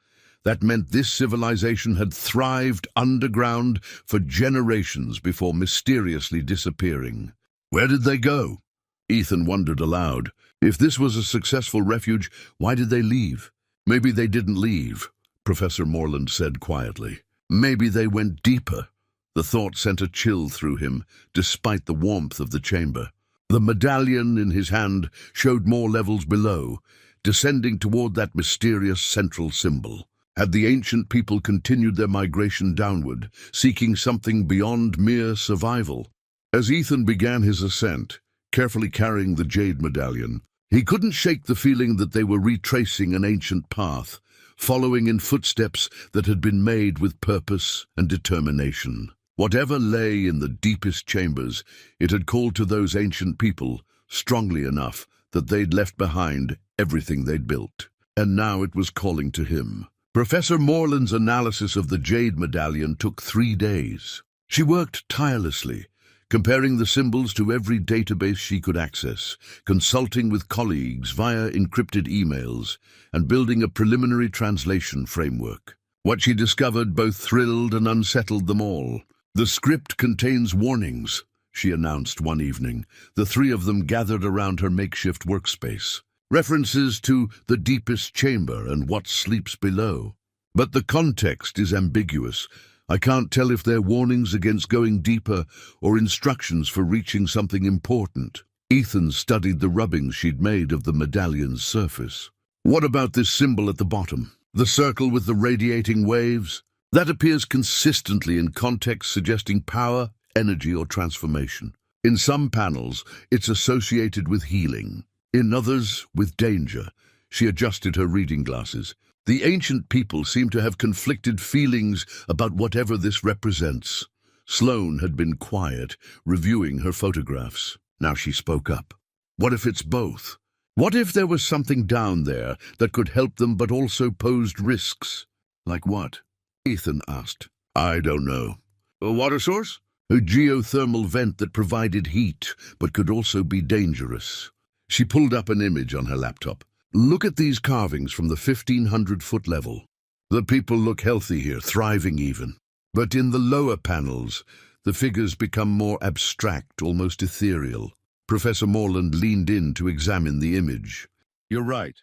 that meant this civilization had thrived underground for generations before mysteriously disappearing. Where did they go? Ethan wondered aloud. If this was a successful refuge, why did they leave? "Maybe they didn't leave," Professor Morland said quietly. "Maybe they went deeper." The thought sent a chill through him, despite the warmth of the chamber. The medallion in his hand showed more levels below, descending toward that mysterious central symbol. Had the ancient people continued their migration downward, seeking something beyond mere survival? As Ethan began his ascent, carefully carrying the jade medallion, he couldn't shake the feeling that they were retracing an ancient path, following in footsteps that had been made with purpose and determination. Whatever lay in the deepest chambers, it had called to those ancient people strongly enough that they'd left behind everything they'd built. And now it was calling to him. Professor Morland's analysis of the jade medallion took 3 days. She worked tirelessly, comparing the symbols to every database she could access, consulting with colleagues via encrypted emails, and building a preliminary translation framework. What she discovered both thrilled and unsettled them all. The script contains warnings. she announced one evening. The three of them gathered around her makeshift workspace. References to the deepest chamber and what sleeps below. But the context is ambiguous. I can't tell if they're warnings against going deeper or instructions for reaching something important. Ethan studied the rubbings she'd made of the medallion's surface. What about this symbol at the bottom? The circle with the radiating waves? That appears consistently in context suggesting power, energy, or transformation. In some panels, it's associated with healing. In others, with danger. She adjusted her reading glasses. The ancient people seem to have conflicted feelings about whatever this represents. Sloane had been quiet, reviewing her photographs. Now she spoke up. What if it's both? What if there was something down there that could help them but also posed risks? Like what? Ethan asked. I don't know. A water source? A geothermal vent that provided heat but could also be dangerous. She pulled up an image on her laptop. Look at these carvings from the 1,500-foot level. The people look healthy here, thriving even. But in the lower panels, the figures become more abstract, almost ethereal. Professor Morland leaned in to examine the image. You're right.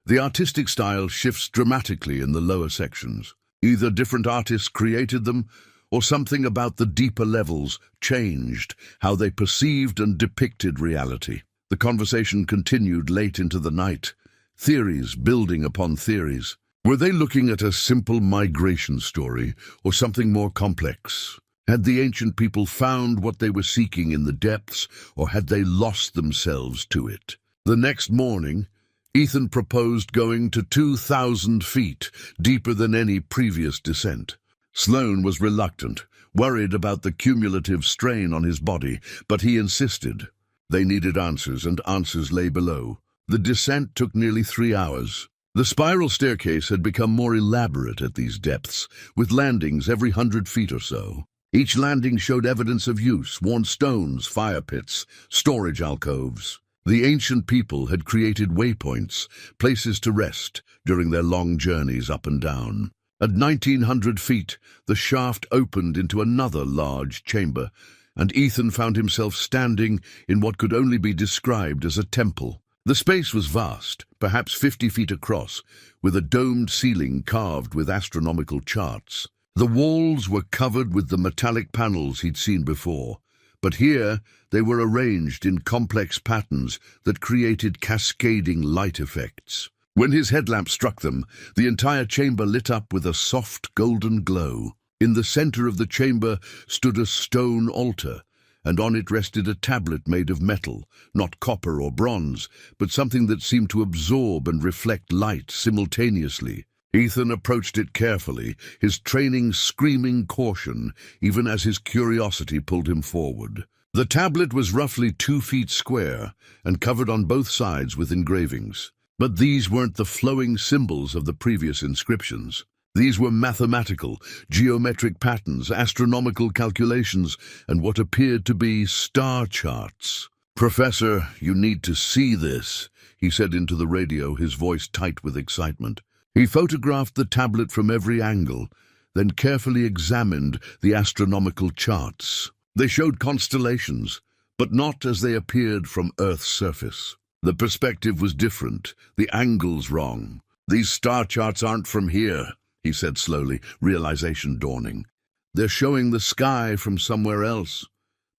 The artistic style shifts dramatically in the lower sections. Either different artists created them, or something about the deeper levels changed how they perceived and depicted reality. The conversation continued late into the night, theories building upon theories. Were they looking at a simple migration story or something more complex? Had the ancient people found what they were seeking in the depths, or had they lost themselves to it? The next morning, Ethan proposed going to 2,000 feet, deeper than any previous descent. Sloane was reluctant, worried about the cumulative strain on his body, but he insisted. They needed answers, and answers lay below. The descent took nearly 3 hours. The spiral staircase had become more elaborate at these depths, with landings every 100 feet or so. Each landing showed evidence of use: worn stones, fire pits, storage alcoves. The ancient people had created waypoints, places to rest during their long journeys up and down. At 1,900 feet, the shaft opened into another large chamber, and Ethan found himself standing in what could only be described as a temple. The space was vast, perhaps 50 feet across, with a domed ceiling carved with astronomical charts. The walls were covered with the metallic panels he'd seen before, but here they were arranged in complex patterns that created cascading light effects. When his headlamp struck them, the entire chamber lit up with a soft golden glow. In the center of the chamber stood a stone altar, and on it rested a tablet made of metal, not copper or bronze, but something that seemed to absorb and reflect light simultaneously. Ethan approached it carefully, his training screaming caution, even as his curiosity pulled him forward. The tablet was roughly 2 feet square and covered on both sides with engravings. But these weren't the flowing symbols of the previous inscriptions. These were mathematical, geometric patterns, astronomical calculations, and what appeared to be star charts. "Professor, you need to see this," he said into the radio, his voice tight with excitement. He photographed the tablet from every angle, then carefully examined the astronomical charts. They showed constellations, but not as they appeared from Earth's surface. The perspective was different, the angles wrong. "These star charts aren't from here," he said slowly, realization dawning. "They're showing the sky from somewhere else."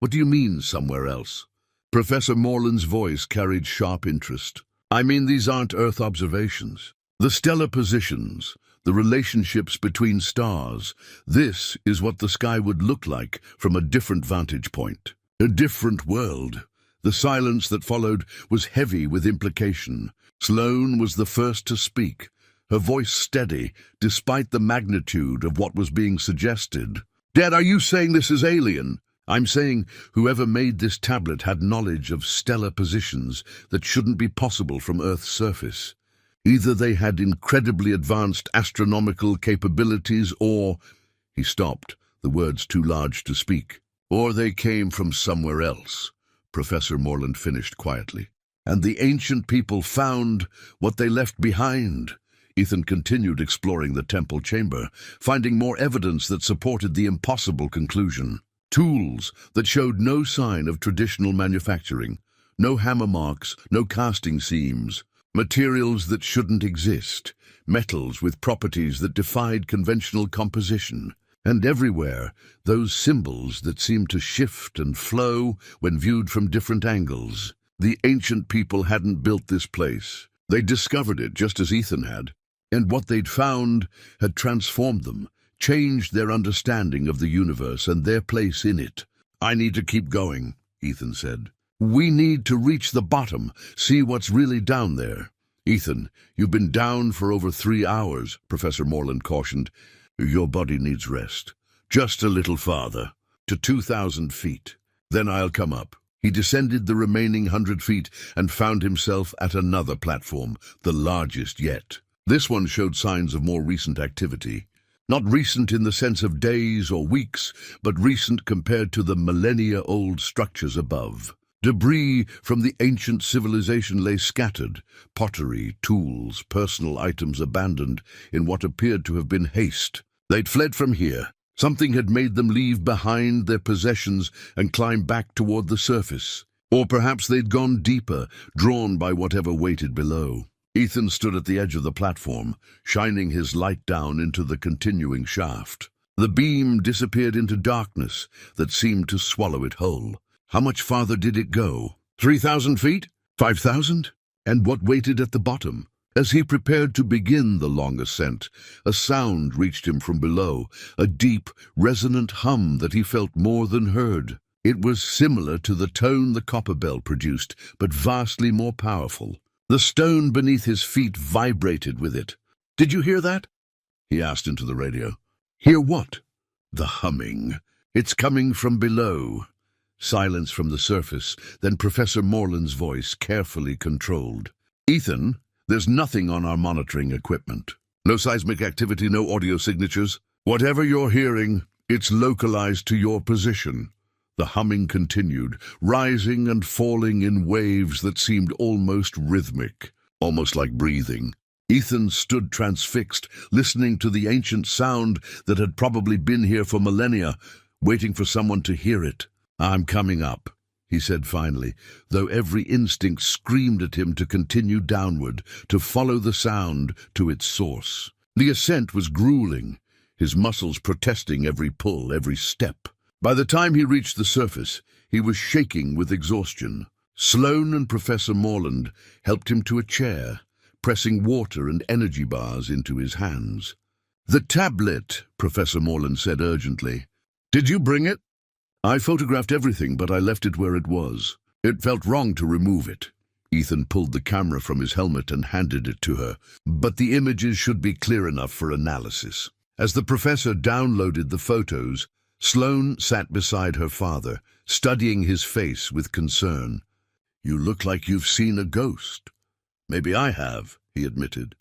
"What do you mean, somewhere else?" Professor Morland's voice carried sharp interest. "I mean, these aren't Earth observations. The stellar positions, the relationships between stars, this is what the sky would look like from a different vantage point. A different world." The silence that followed was heavy with implication. Sloane was the first to speak, her voice steady, despite the magnitude of what was being suggested. "Dad, are you saying this is alien?" "I'm saying whoever made this tablet had knowledge of stellar positions that shouldn't be possible from Earth's surface. Either they had incredibly advanced astronomical capabilities or—" He stopped, the words too large to speak. "Or they came from somewhere else," Professor Morland finished quietly. "And the ancient people found what they left behind." Ethan continued exploring the temple chamber, finding more evidence that supported the impossible conclusion. Tools that showed no sign of traditional manufacturing. No hammer marks, no casting seams. Materials that shouldn't exist. Metals with properties that defied conventional composition. And everywhere, those symbols that seemed to shift and flow when viewed from different angles. The ancient people hadn't built this place. They discovered it just as Ethan had. And what they'd found had transformed them, changed their understanding of the universe and their place in it. "I need to keep going," Ethan said. "We need to reach the bottom, see what's really down there." "Ethan, you've been down for over 3 hours," Professor Morland cautioned. "Your body needs rest. Just a little farther, to 2,000 feet. Then I'll come up." He descended the remaining 100 feet and found himself at another platform, the largest yet. This one showed signs of more recent activity. Not recent in the sense of days or weeks, but recent compared to the millennia-old structures above. Debris from the ancient civilization lay scattered, pottery, tools, personal items abandoned in what appeared to have been haste. They'd fled from here. Something had made them leave behind their possessions and climb back toward the surface. Or perhaps they'd gone deeper, drawn by whatever waited below. Ethan stood at the edge of the platform, shining his light down into the continuing shaft. The beam disappeared into darkness that seemed to swallow it whole. How much farther did it go? 3,000 feet? 5,000? And what waited at the bottom? As he prepared to begin the long ascent, a sound reached him from below, a deep, resonant hum that he felt more than heard. It was similar to the tone the copper bell produced, but vastly more powerful. The stone beneath his feet vibrated with it. "Did you hear that?" he asked into the radio. "Hear what?" "The humming. It's coming from below." Silence from the surface, then Professor Morland's voice, carefully controlled. "Ethan, there's nothing on our monitoring equipment. No seismic activity, no audio signatures. Whatever you're hearing, it's localized to your position." The humming continued, rising and falling in waves that seemed almost rhythmic, almost like breathing. Ethan stood transfixed, listening to the ancient sound that had probably been here for millennia, waiting for someone to hear it. "I'm coming up," he said finally, though every instinct screamed at him to continue downward, to follow the sound to its source. The ascent was grueling, his muscles protesting every pull, every step. By the time he reached the surface, he was shaking with exhaustion. Sloan and Professor Morland helped him to a chair, pressing water and energy bars into his hands. "The tablet," Professor Morland said urgently. "Did you bring it?" "I photographed everything, but I left it where it was. It felt wrong to remove it." Ethan pulled the camera from his helmet and handed it to her. "But the images should be clear enough for analysis." As the professor downloaded the photos, Sloan sat beside her father, studying his face with concern. "You look like you've seen a ghost." "Maybe I have," he admitted.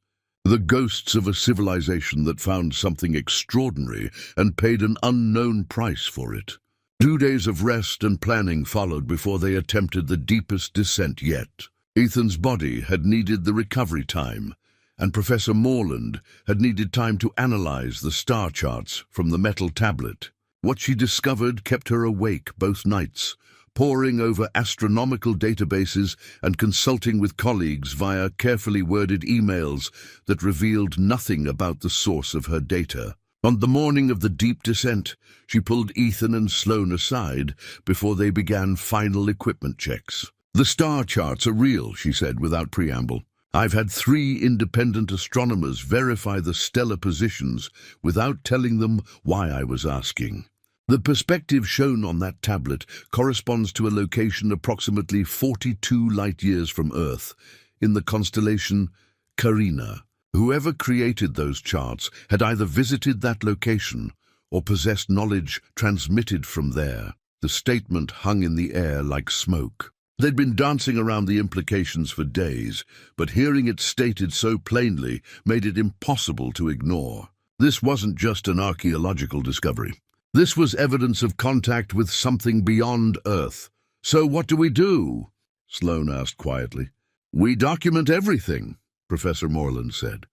"The ghosts of a civilization that found something extraordinary and paid an unknown price for it." 2 days of rest and planning followed before they attempted the deepest descent yet. Ethan's body had needed the recovery time, and Professor Morland had needed time to analyze the star charts from the metal tablet. What she discovered kept her awake both nights, poring over astronomical databases and consulting with colleagues via carefully worded emails that revealed nothing about the source of her data. On the morning of the deep descent, she pulled Ethan and Sloan aside before they began final equipment checks. "The star charts are real," she said without preamble. "I've had 3 independent astronomers verify the stellar positions without telling them why I was asking. The perspective shown on that tablet corresponds to a location approximately 42 light-years from Earth, in the constellation Carina. Whoever created those charts had either visited that location or possessed knowledge transmitted from there." The statement hung in the air like smoke. They'd been dancing around the implications for days, but hearing it stated so plainly made it impossible to ignore. This wasn't just an archaeological discovery. This was evidence of contact with something beyond Earth. "So what do we do?" Sloan asked quietly. "We document everything," Professor Morland said.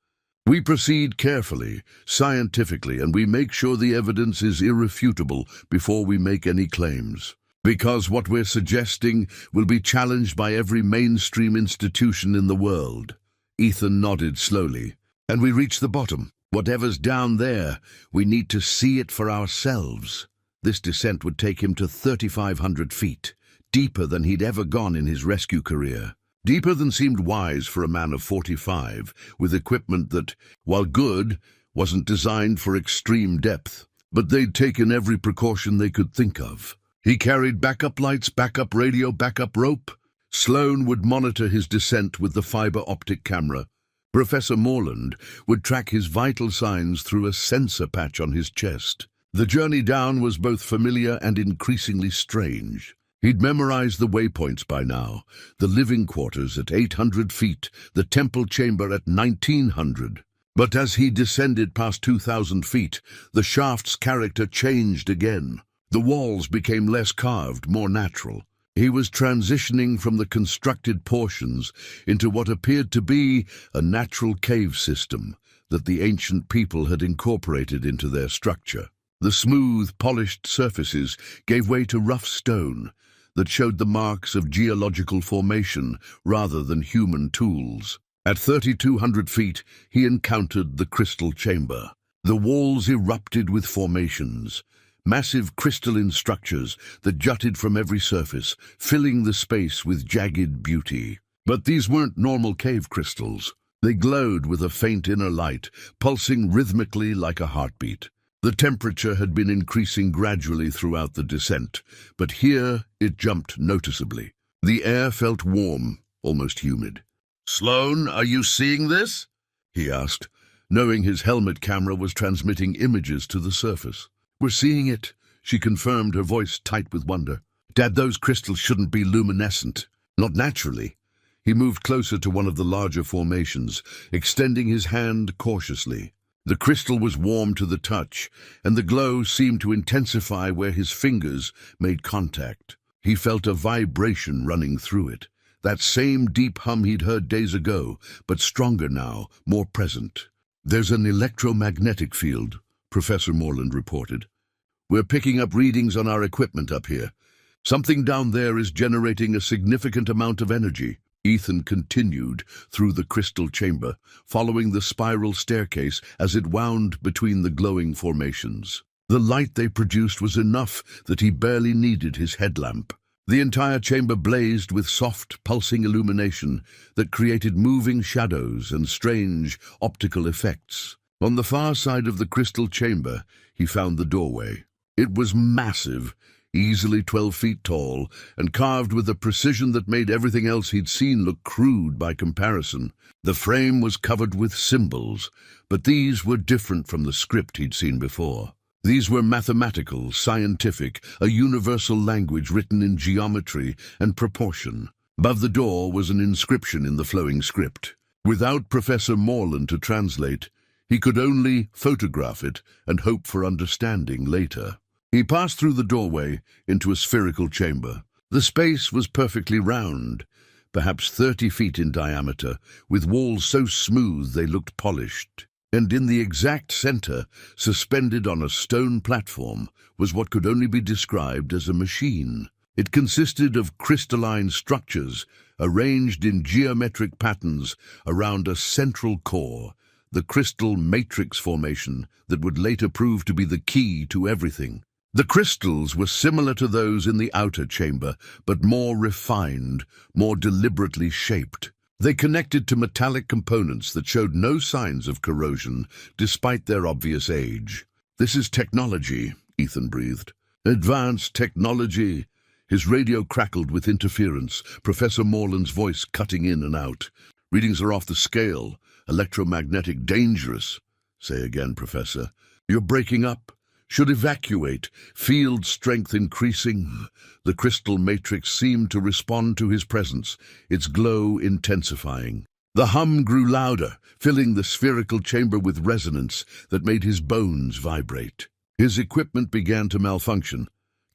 We proceed carefully, scientifically, and we make sure the evidence is irrefutable before we make any claims. Because what we're suggesting will be challenged by every mainstream institution in the world. Ethan nodded slowly. And we reach the bottom. Whatever's down there, we need to see it for ourselves. This descent would take him to 3,500 feet, deeper than he'd ever gone in his rescue career. Deeper than seemed wise for a man of 45, with equipment that, while good, wasn't designed for extreme depth. But they'd taken every precaution they could think of. He carried backup lights, backup radio, backup rope. Sloan would monitor his descent with the fiber optic camera. Professor Morland would track his vital signs through a sensor patch on his chest. The journey down was both familiar and increasingly strange. He'd memorized the waypoints by now, the living quarters at 800 feet, the temple chamber at 1,900. But as he descended past 2,000 feet, the shaft's character changed again. The walls became less carved, more natural. He was transitioning from the constructed portions into what appeared to be a natural cave system that the ancient people had incorporated into their structure. The smooth, polished surfaces gave way to rough stone that showed the marks of geological formation rather than human tools. At 3,200 feet, he encountered the crystal chamber. The walls erupted with formations, massive crystalline structures that jutted from every surface, filling the space with jagged beauty. But these weren't normal cave crystals. They glowed with a faint inner light, pulsing rhythmically like a heartbeat. The temperature had been increasing gradually throughout the descent, but here it jumped noticeably. The air felt warm, almost humid. "Sloan, are you seeing this?" he asked, knowing his helmet camera was transmitting images to the surface. "We're seeing it," she confirmed, her voice tight with wonder. "Dad, those crystals shouldn't be luminescent. Not naturally." He moved closer to one of the larger formations, extending his hand cautiously. The crystal was warm to the touch, and the glow seemed to intensify where his fingers made contact. He felt a vibration running through it, that same deep hum he'd heard days ago, but stronger now, more present. "There's an electromagnetic field," Professor Morland reported. "We're picking up readings on our equipment up here. Something down there is generating a significant amount of energy." Ethan continued through the crystal chamber, following the spiral staircase as it wound between the glowing formations. The light they produced was enough that he barely needed his headlamp. The entire chamber blazed with soft, pulsing illumination that created moving shadows and strange optical effects. On the far side of the crystal chamber, he found the doorway. It was massive, easily 12 feet tall, and carved with a precision that made everything else he'd seen look crude by comparison. The frame was covered with symbols, but these were different from the script he'd seen before. These were mathematical, scientific, a universal language written in geometry and proportion. Above the door was an inscription in the flowing script. Without Professor Morland to translate, he could only photograph it and hope for understanding later. He passed through the doorway into a spherical chamber. The space was perfectly round, perhaps 30 feet in diameter, with walls so smooth they looked polished. And in the exact center, suspended on a stone platform, was what could only be described as a machine. It consisted of crystalline structures arranged in geometric patterns around a central core, the crystal matrix formation that would later prove to be the key to everything. The crystals were similar to those in the outer chamber, but more refined, more deliberately shaped. They connected to metallic components that showed no signs of corrosion, despite their obvious age. "This is technology," Ethan breathed. "Advanced technology." His radio crackled with interference, Professor Morland's voice cutting in and out. "Readings are off the scale. Electromagnetic, dangerous." "Say again, Professor." "You're breaking up. Should evacuate. Field strength increasing." The crystal matrix seemed to respond to his presence, its glow intensifying. The hum grew louder, filling the spherical chamber with resonance that made his bones vibrate. His equipment began to malfunction,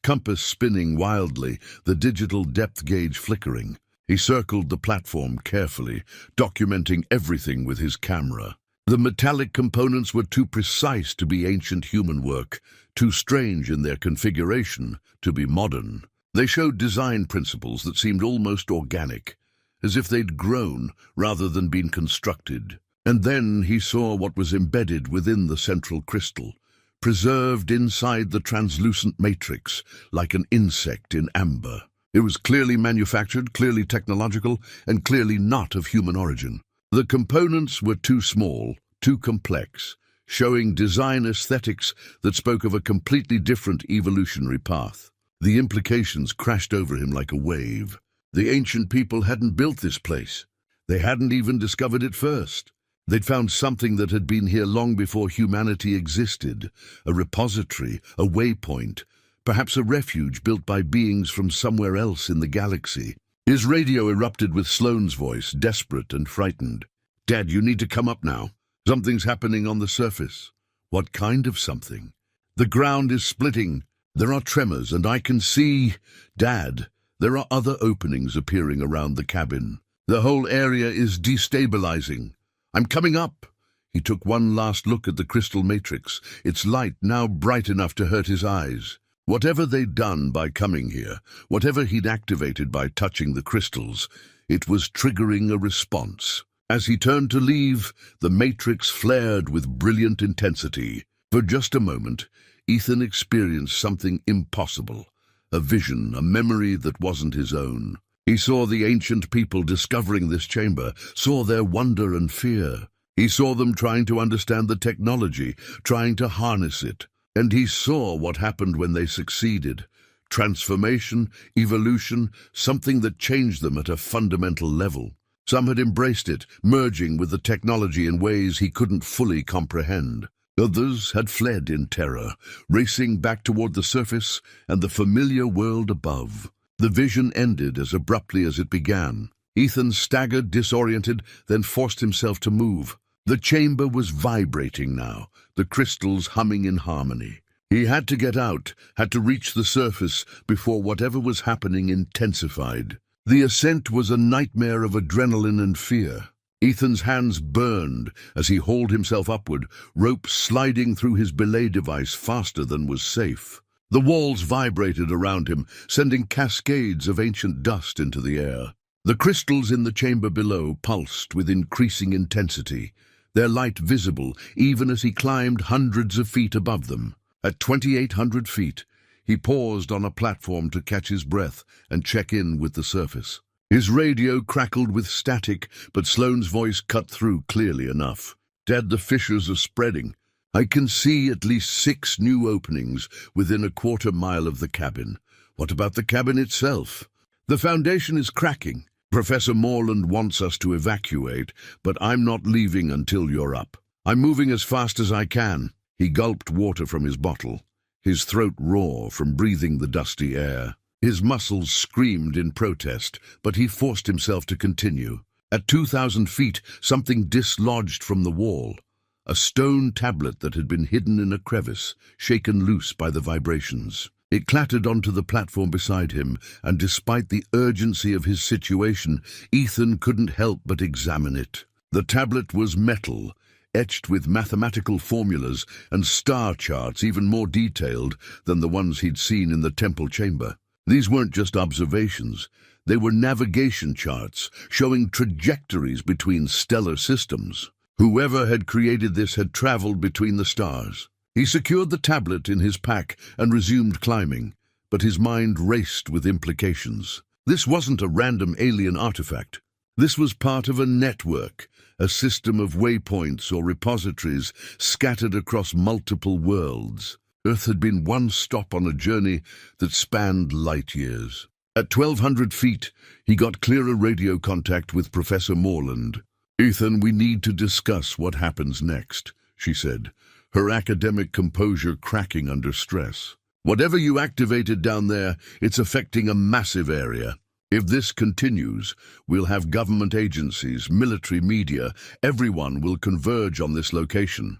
compass spinning wildly, the digital depth gauge flickering. He circled the platform carefully, documenting everything with his camera. The metallic components were too precise to be ancient human work, too strange in their configuration to be modern. They showed design principles that seemed almost organic, as if they'd grown rather than been constructed. And then he saw what was embedded within the central crystal, preserved inside the translucent matrix, like an insect in amber. It was clearly manufactured, clearly technological, and clearly not of human origin. The components were too small, too complex, showing design aesthetics that spoke of a completely different evolutionary path. The implications crashed over him like a wave. The ancient people hadn't built this place. They hadn't even discovered it first. They'd found something that had been here long before humanity existed, a repository, a waypoint, perhaps a refuge built by beings from somewhere else in the galaxy. His radio erupted with Sloane's voice, desperate and frightened. "Dad, you need to come up now. Something's happening on the surface." "What kind of something?" "The ground is splitting. There are tremors, and I can see—" "Dad, there are other openings appearing around the cabin. The whole area is destabilizing. I'm coming up." He took one last look at the crystal matrix, its light now bright enough to hurt his eyes. Whatever they'd done by coming here, whatever he'd activated by touching the crystals, it was triggering a response. As he turned to leave, the matrix flared with brilliant intensity. For just a moment, Ethan experienced something impossible, a vision, a memory that wasn't his own. He saw the ancient people discovering this chamber, saw their wonder and fear. He saw them trying to understand the technology, trying to harness it. And he saw what happened when they succeeded. Transformation, evolution, something that changed them at a fundamental level. Some had embraced it, merging with the technology in ways he couldn't fully comprehend. Others had fled in terror, racing back toward the surface and the familiar world above. The vision ended as abruptly as it began. Ethan staggered, disoriented, then forced himself to move. The chamber was vibrating now, the crystals humming in harmony. He had to get out, had to reach the surface before whatever was happening intensified. The ascent was a nightmare of adrenaline and fear. Ethan's hands burned as he hauled himself upward, rope sliding through his belay device faster than was safe. The walls vibrated around him, sending cascades of ancient dust into the air. The crystals in the chamber below pulsed with increasing intensity, their light visible even as he climbed hundreds of feet above them. At 2,800 feet, he paused on a platform to catch his breath and check in with the surface. His radio crackled with static, but Sloane's voice cut through clearly enough. "Dad, the fissures are spreading. I can see at least 6 new openings within a quarter-mile of the cabin. What about the cabin itself?" "The foundation is cracking. Professor Morland wants us to evacuate, but I'm not leaving until you're up. I'm moving as fast as I can." He gulped water from his bottle, his throat raw from breathing the dusty air. His muscles screamed in protest, but he forced himself to continue. At 2,000 feet, something dislodged from the wall. A stone tablet that had been hidden in a crevice, shaken loose by the vibrations. It clattered onto the platform beside him, and despite the urgency of his situation, Ethan couldn't help but examine it. The tablet was metal, etched with mathematical formulas and star charts even more detailed than the ones he'd seen in the temple chamber. These weren't just observations. They were navigation charts, showing trajectories between stellar systems. Whoever had created this had traveled between the stars. He secured the tablet in his pack and resumed climbing, but his mind raced with implications. This wasn't a random alien artifact. This was part of a network, a system of waypoints or repositories scattered across multiple worlds. Earth had been one stop on a journey that spanned light years. At 1,200 feet, he got clearer radio contact with Professor Morland. "Ethan, we need to discuss what happens next," she said, her academic composure cracking under stress. "Whatever you activated down there, it's affecting a massive area. If this continues, we'll have government agencies, military media, everyone will converge on this location.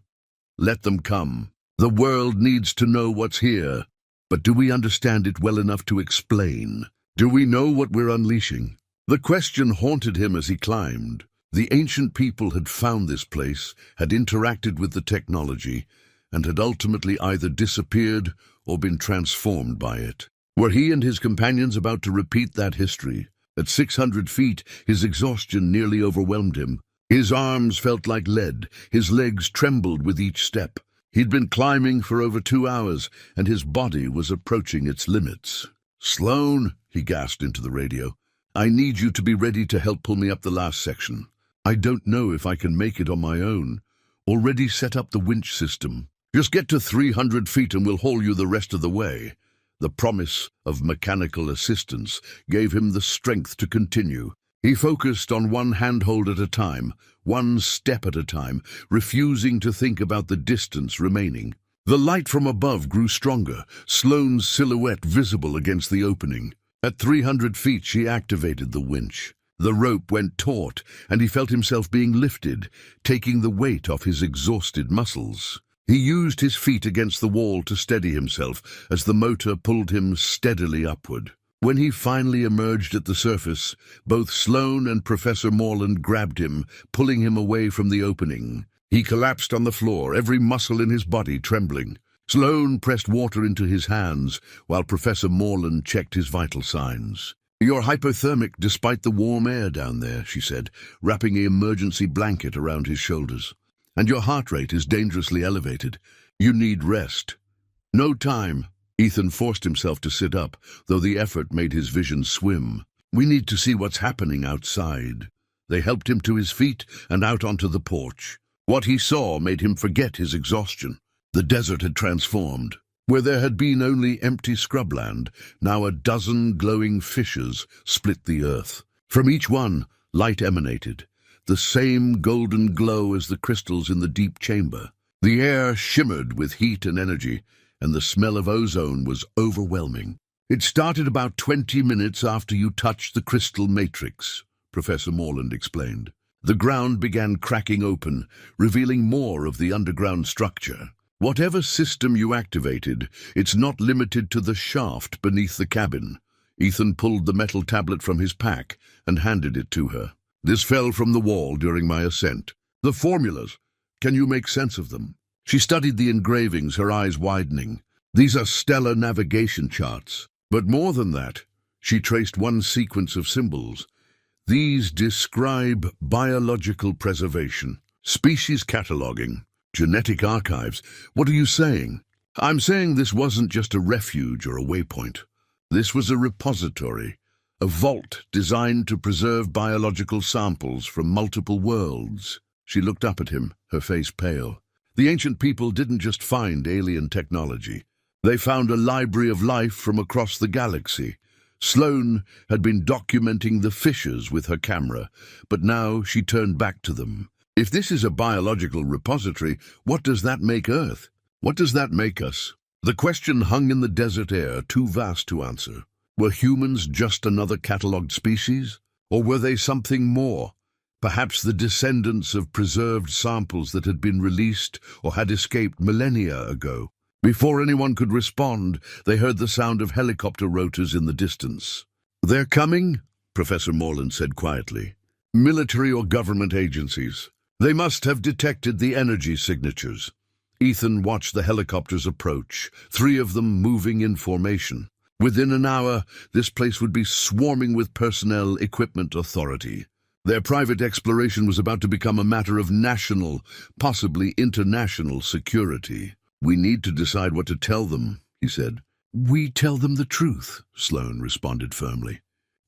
Let them come. The world needs to know what's here. But do we understand it well enough to explain? Do we know what we're unleashing?" The question haunted him as he climbed. The ancient people had found this place, had interacted with the technology, and had ultimately either disappeared or been transformed by it. Were he and his companions about to repeat that history? At 600 feet, his exhaustion nearly overwhelmed him. His arms felt like lead, his legs trembled with each step. He'd been climbing for over 2 hours, and his body was approaching its limits. "Sloan," he gasped into the radio, "I need you to be ready to help pull me up the last section. I don't know if I can make it on my own. Already set up the winch system. Just get to 300 feet and we'll haul you the rest of the way." The promise of mechanical assistance gave him the strength to continue. He focused on one handhold at a time, one step at a time, refusing to think about the distance remaining. The light from above grew stronger, Sloane's silhouette visible against the opening. At 300 feet, she activated the winch. The rope went taut, and he felt himself being lifted, taking the weight off his exhausted muscles. He used his feet against the wall to steady himself as the motor pulled him steadily upward. When he finally emerged at the surface, both Sloane and Professor Morland grabbed him, pulling him away from the opening. He collapsed on the floor, every muscle in his body trembling. Sloane pressed water into his hands, while Professor Morland checked his vital signs. "You're hypothermic despite the warm air down there," she said, wrapping an emergency blanket around his shoulders. "And your heart rate is dangerously elevated. You need rest." "No time." Ethan forced himself to sit up, though the effort made his vision swim. "We need to see what's happening outside." They helped him to his feet and out onto the porch. What he saw made him forget his exhaustion. The desert had transformed. Where there had been only empty scrubland, now a dozen glowing fissures split the earth. From each one, light emanated, the same golden glow as the crystals in the deep chamber. The air shimmered with heat and energy, and the smell of ozone was overwhelming. "It started about 20 minutes after you touched the crystal matrix," Professor Morland explained. "The ground began cracking open, revealing more of the underground structure. Whatever system you activated, it's not limited to the shaft beneath the cabin." Ethan pulled the metal tablet from his pack and handed it to her. "This fell from the wall during my ascent. The formulas, can you make sense of them?" She studied the engravings, her eyes widening. "These are stellar navigation charts. But more than that," she traced one sequence of symbols. "These describe biological preservation, species cataloging, genetic archives. What are you saying?" "I'm saying this wasn't just a refuge or a waypoint. This was a repository, a vault designed to preserve biological samples from multiple worlds." She looked up at him, her face pale. The ancient people didn't just find alien technology. They found a library of life from across the galaxy. Sloane had been documenting the fissures with her camera, but now she turned back to them. "If this is a biological repository, what does that make Earth? What does that make us?" The question hung in the desert air, too vast to answer. Were humans just another catalogued species? Or were they something more? Perhaps the descendants of preserved samples that had been released or had escaped millennia ago. Before anyone could respond, they heard the sound of helicopter rotors in the distance. "They're coming," Professor Morland said quietly. "Military or government agencies. They must have detected the energy signatures." Ethan watched the helicopters approach, 3 of them moving in formation. Within an hour, this place would be swarming with personnel, equipment, authority. Their private exploration was about to become a matter of national, possibly international security. "We need to decide what to tell them," he said. "We tell them the truth," Sloane responded firmly.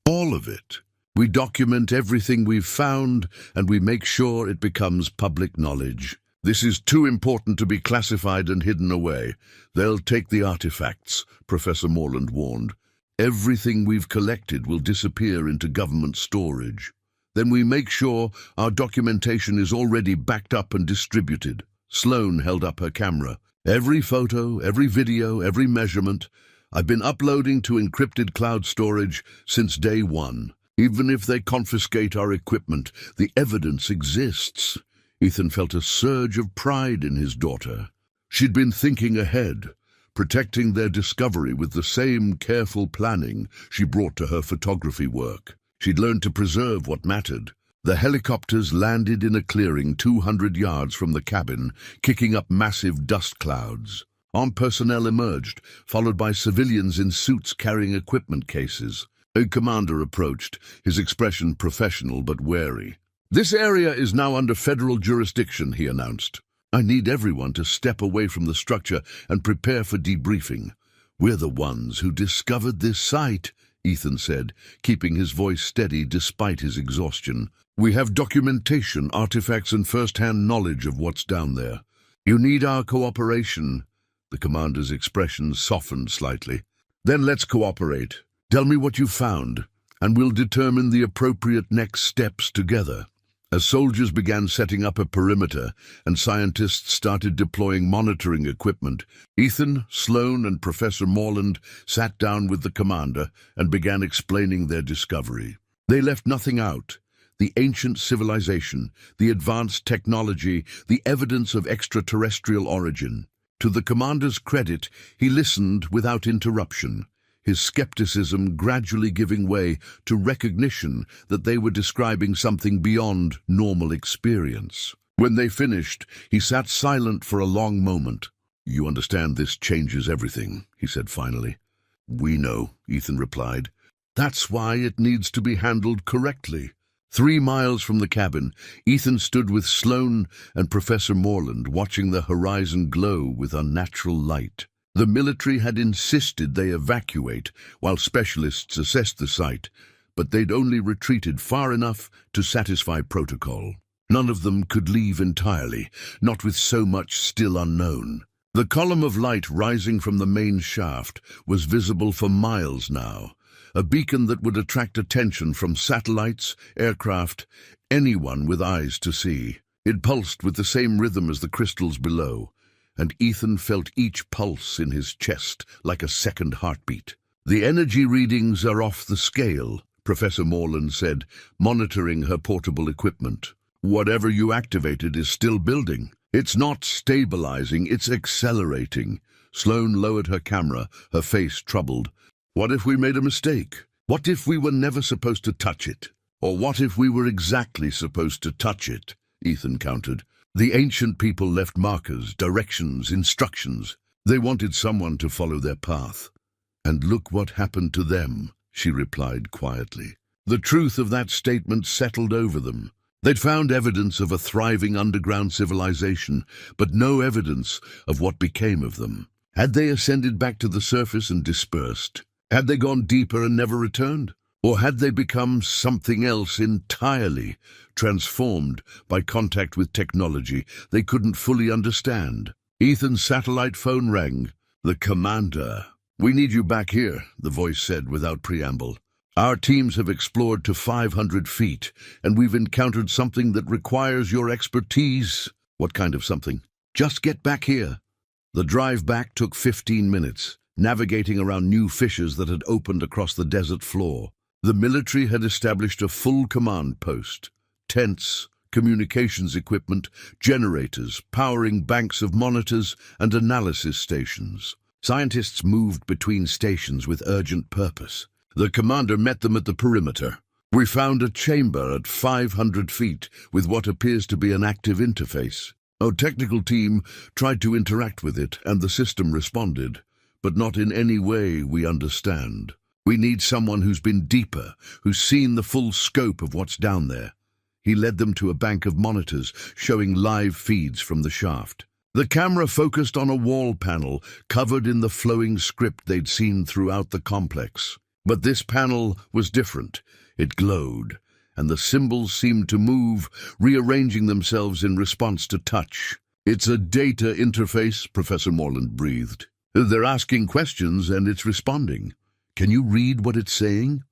"All of it. We document everything we've found, and we make sure it becomes public knowledge. This is too important to be classified and hidden away. They'll take the artifacts," Professor Morland warned. "Everything we've collected will disappear into government storage. Then we make sure our documentation is already backed up and distributed." Sloane held up her camera. "Every photo, every video, every measurement. I've been uploading to encrypted cloud storage since day one. Even if they confiscate our equipment, the evidence exists." Ethan felt a surge of pride in his daughter. She'd been thinking ahead, protecting their discovery with the same careful planning she brought to her photography work. She'd learned to preserve what mattered, The helicopters landed in a clearing 200 yards from the cabin, kicking up massive dust clouds. Armed personnel emerged, followed by civilians in suits carrying equipment cases. A commander approached, his expression professional but wary. "This area is now under federal jurisdiction," he announced. "I need everyone to step away from the structure and prepare for debriefing." "We're the ones who discovered this site," Ethan said, keeping his voice steady despite his exhaustion. "We have documentation, artifacts, and first-hand knowledge of what's down there. You need our cooperation." The commander's expression softened slightly. "Then let's cooperate. Tell me what you found, and we'll determine the appropriate next steps together." As soldiers began setting up a perimeter and scientists started deploying monitoring equipment, Ethan, Sloan, and Professor Morland sat down with the commander and began explaining their discovery. They left nothing out. The ancient civilization, the advanced technology, the evidence of extraterrestrial origin. To the commander's credit, he listened without interruption, his skepticism gradually giving way to recognition that they were describing something beyond normal experience. When they finished, he sat silent for a long moment. "You understand this changes everything," he said finally. "We know," Ethan replied. "That's why it needs to be handled correctly." 3 miles from the cabin, Ethan stood with Sloan and Professor Morland, watching the horizon glow with unnatural light. The military had insisted they evacuate while specialists assessed the site, but they'd only retreated far enough to satisfy protocol. None of them could leave entirely, not with so much still unknown. The column of light rising from the main shaft was visible for miles now, a beacon that would attract attention from satellites, aircraft, anyone with eyes to see. It pulsed with the same rhythm as the crystals below, and Ethan felt each pulse in his chest like a second heartbeat. "The energy readings are off the scale," Professor Morland said, monitoring her portable equipment. "Whatever you activated is still building. It's not stabilizing, it's accelerating." Sloan lowered her camera, her face troubled. "What if we made a mistake? What if we were never supposed to touch it? Or what if we were exactly supposed to touch it?" Ethan countered. "The ancient people left markers, directions, instructions. They wanted someone to follow their path. And look what happened to them," she replied quietly. The truth of that statement settled over them. They'd found evidence of a thriving underground civilization, but no evidence of what became of them. Had they ascended back to the surface and dispersed? Had they gone deeper and never returned? Or had they become something else entirely, transformed by contact with technology they couldn't fully understand? Ethan's satellite phone rang. "The commander." "We need you back here," the voice said without preamble. "Our teams have explored to 500 feet, and we've encountered something that requires your expertise." "What kind of something?" "Just get back here." The drive back took 15 minutes, navigating around new fissures that had opened across the desert floor. The military had established a full command post. Tents, communications equipment, generators, powering banks of monitors, and analysis stations. Scientists moved between stations with urgent purpose. The commander met them at the perimeter. "We found a chamber at 500 feet with what appears to be an active interface. Our technical team tried to interact with it, and the system responded, but not in any way we understand. We need someone who's been deeper, who's seen the full scope of what's down there." He led them to a bank of monitors showing live feeds from the shaft. The camera focused on a wall panel covered in the flowing script they'd seen throughout the complex. But this panel was different. It glowed, and the symbols seemed to move, rearranging themselves in response to touch. "It's a data interface," Professor Morland breathed. "They're asking questions and it's responding. Can you read what it's saying?"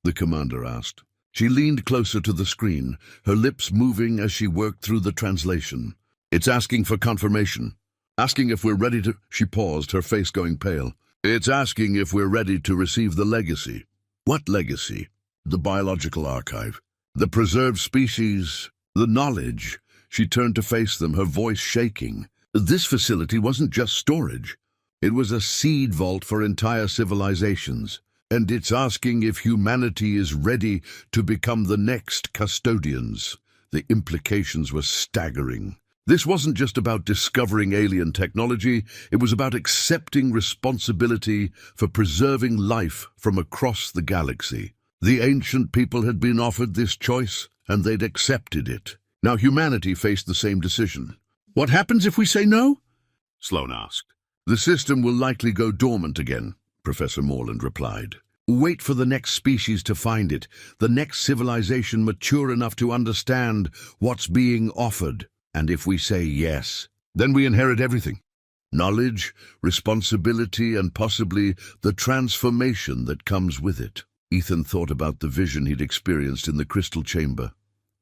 the commander asked. She leaned closer to the screen, her lips moving as she worked through the translation. "It's asking for confirmation. Asking if we're ready to—" She paused, her face going pale. "It's asking if we're ready to receive the legacy." "What legacy?" "The biological archive. The preserved species. The knowledge." She turned to face them, her voice shaking. "This facility wasn't just storage. It was a seed vault for entire civilizations. and it's asking if humanity is ready to become the next custodians. The implications were staggering. This wasn't just about discovering alien technology, it was about accepting responsibility for preserving life from across the galaxy. The ancient people had been offered this choice, and they'd accepted it. Now humanity faced the same decision. What happens if we say no? Sloan asked. The system will likely go dormant again, Professor Morland replied. Wait for the next species to find it, the next civilization mature enough to understand what's being offered. And if we say yes, then we inherit everything. Knowledge, responsibility, and possibly the transformation that comes with it. Ethan thought about the vision he'd experienced in the crystal chamber.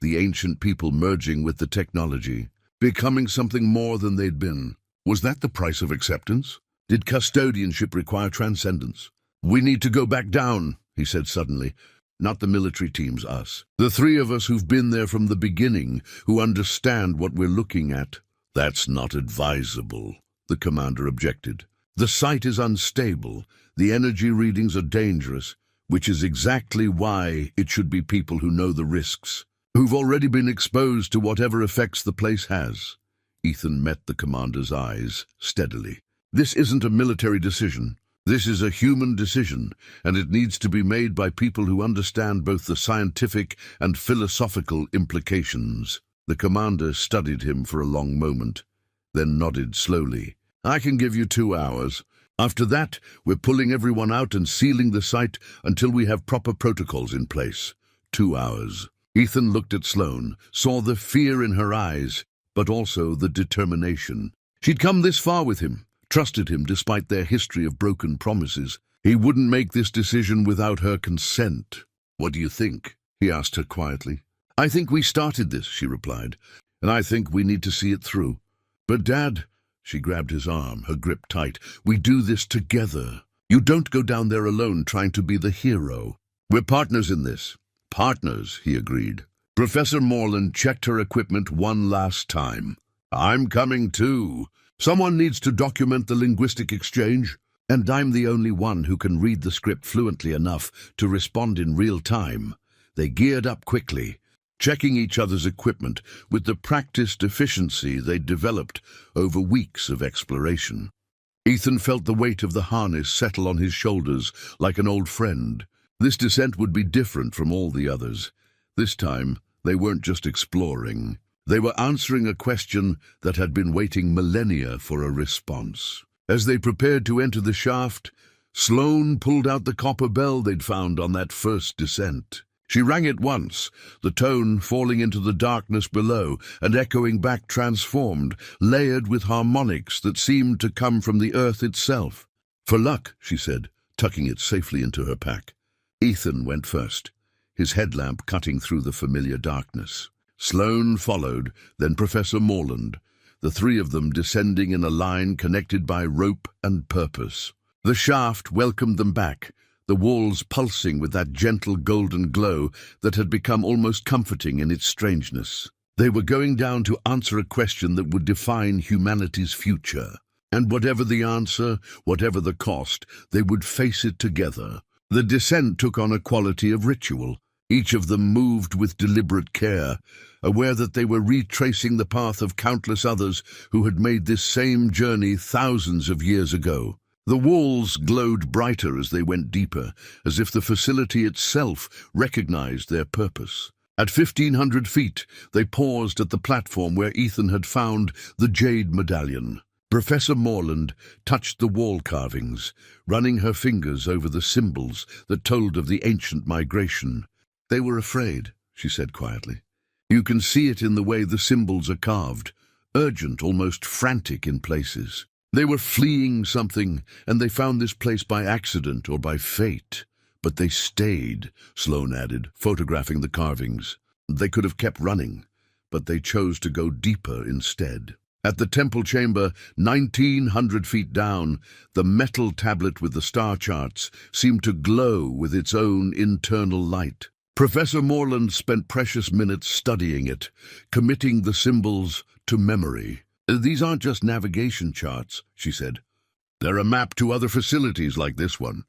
The ancient people merging with the technology, becoming something more than they'd been. Was that the price of acceptance? Did custodianship require transcendence? We need to go back down, he said suddenly. Not the military teams, us. The three of us who've been there from the beginning, who understand what we're looking at. That's not advisable, the commander objected. The site is unstable. The energy readings are dangerous, which is exactly why it should be people who know the risks, who've already been exposed to whatever effects the place has. Ethan met the commander's eyes steadily. This isn't a military decision. This is a human decision, and it needs to be made by people who understand both the scientific and philosophical implications. The commander studied him for a long moment, then nodded slowly. I can give you 2 hours. After that, we're pulling everyone out and sealing the site until we have proper protocols in place. 2 hours. Ethan looked at Sloan, saw the fear in her eyes, but also the determination. She'd come this far with him, trusted him despite their history of broken promises. He wouldn't make this decision without her consent. What do you think? He asked her quietly. I think we started this, she replied, and I think we need to see it through. But Dad, she grabbed his arm, her grip tight, we do this together. You don't go down there alone trying to be the hero. We're partners in this. Partners, he agreed. Professor Morland checked her equipment one last time. I'm coming too. Someone needs to document the linguistic exchange, and I'm the only one who can read the script fluently enough to respond in real time. They geared up quickly, checking each other's equipment with the practiced efficiency they'd developed over weeks of exploration. Ethan felt the weight of the harness settle on his shoulders like an old friend. This descent would be different from all the others. This time, they weren't just exploring. They were answering a question that had been waiting millennia for a response. As they prepared to enter the shaft, Sloan pulled out the copper bell they'd found on that first descent. She rang it once, the tone falling into the darkness below and echoing back transformed, layered with harmonics that seemed to come from the earth itself. For luck, she said, tucking it safely into her pack. Ethan went first, his headlamp cutting through the familiar darkness. Sloan followed, then Professor Morland, the three of them descending in a line connected by rope and purpose. The shaft welcomed them back, the walls pulsing with that gentle golden glow that had become almost comforting in its strangeness. They were going down to answer a question that would define humanity's future. And whatever the answer, whatever the cost, they would face it together. The descent took on a quality of ritual. Each of them moved with deliberate care, aware that they were retracing the path of countless others who had made this same journey thousands of years ago. The walls glowed brighter as they went deeper, as if the facility itself recognized their purpose. At 1,500 feet, they paused at the platform where Ethan had found the jade medallion. Professor Morland touched the wall carvings, running her fingers over the symbols that told of the ancient migration. They were afraid, she said quietly. You can see it in the way the symbols are carved, urgent, almost frantic in places. They were fleeing something, and they found this place by accident or by fate. But they stayed, Sloan added, photographing the carvings. They could have kept running, but they chose to go deeper instead. At the temple chamber, 1,900 feet down, the metal tablet with the star charts seemed to glow with its own internal light. Professor Morland spent precious minutes studying it, committing the symbols to memory. These aren't just navigation charts, she said. They're a map to other facilities like this one.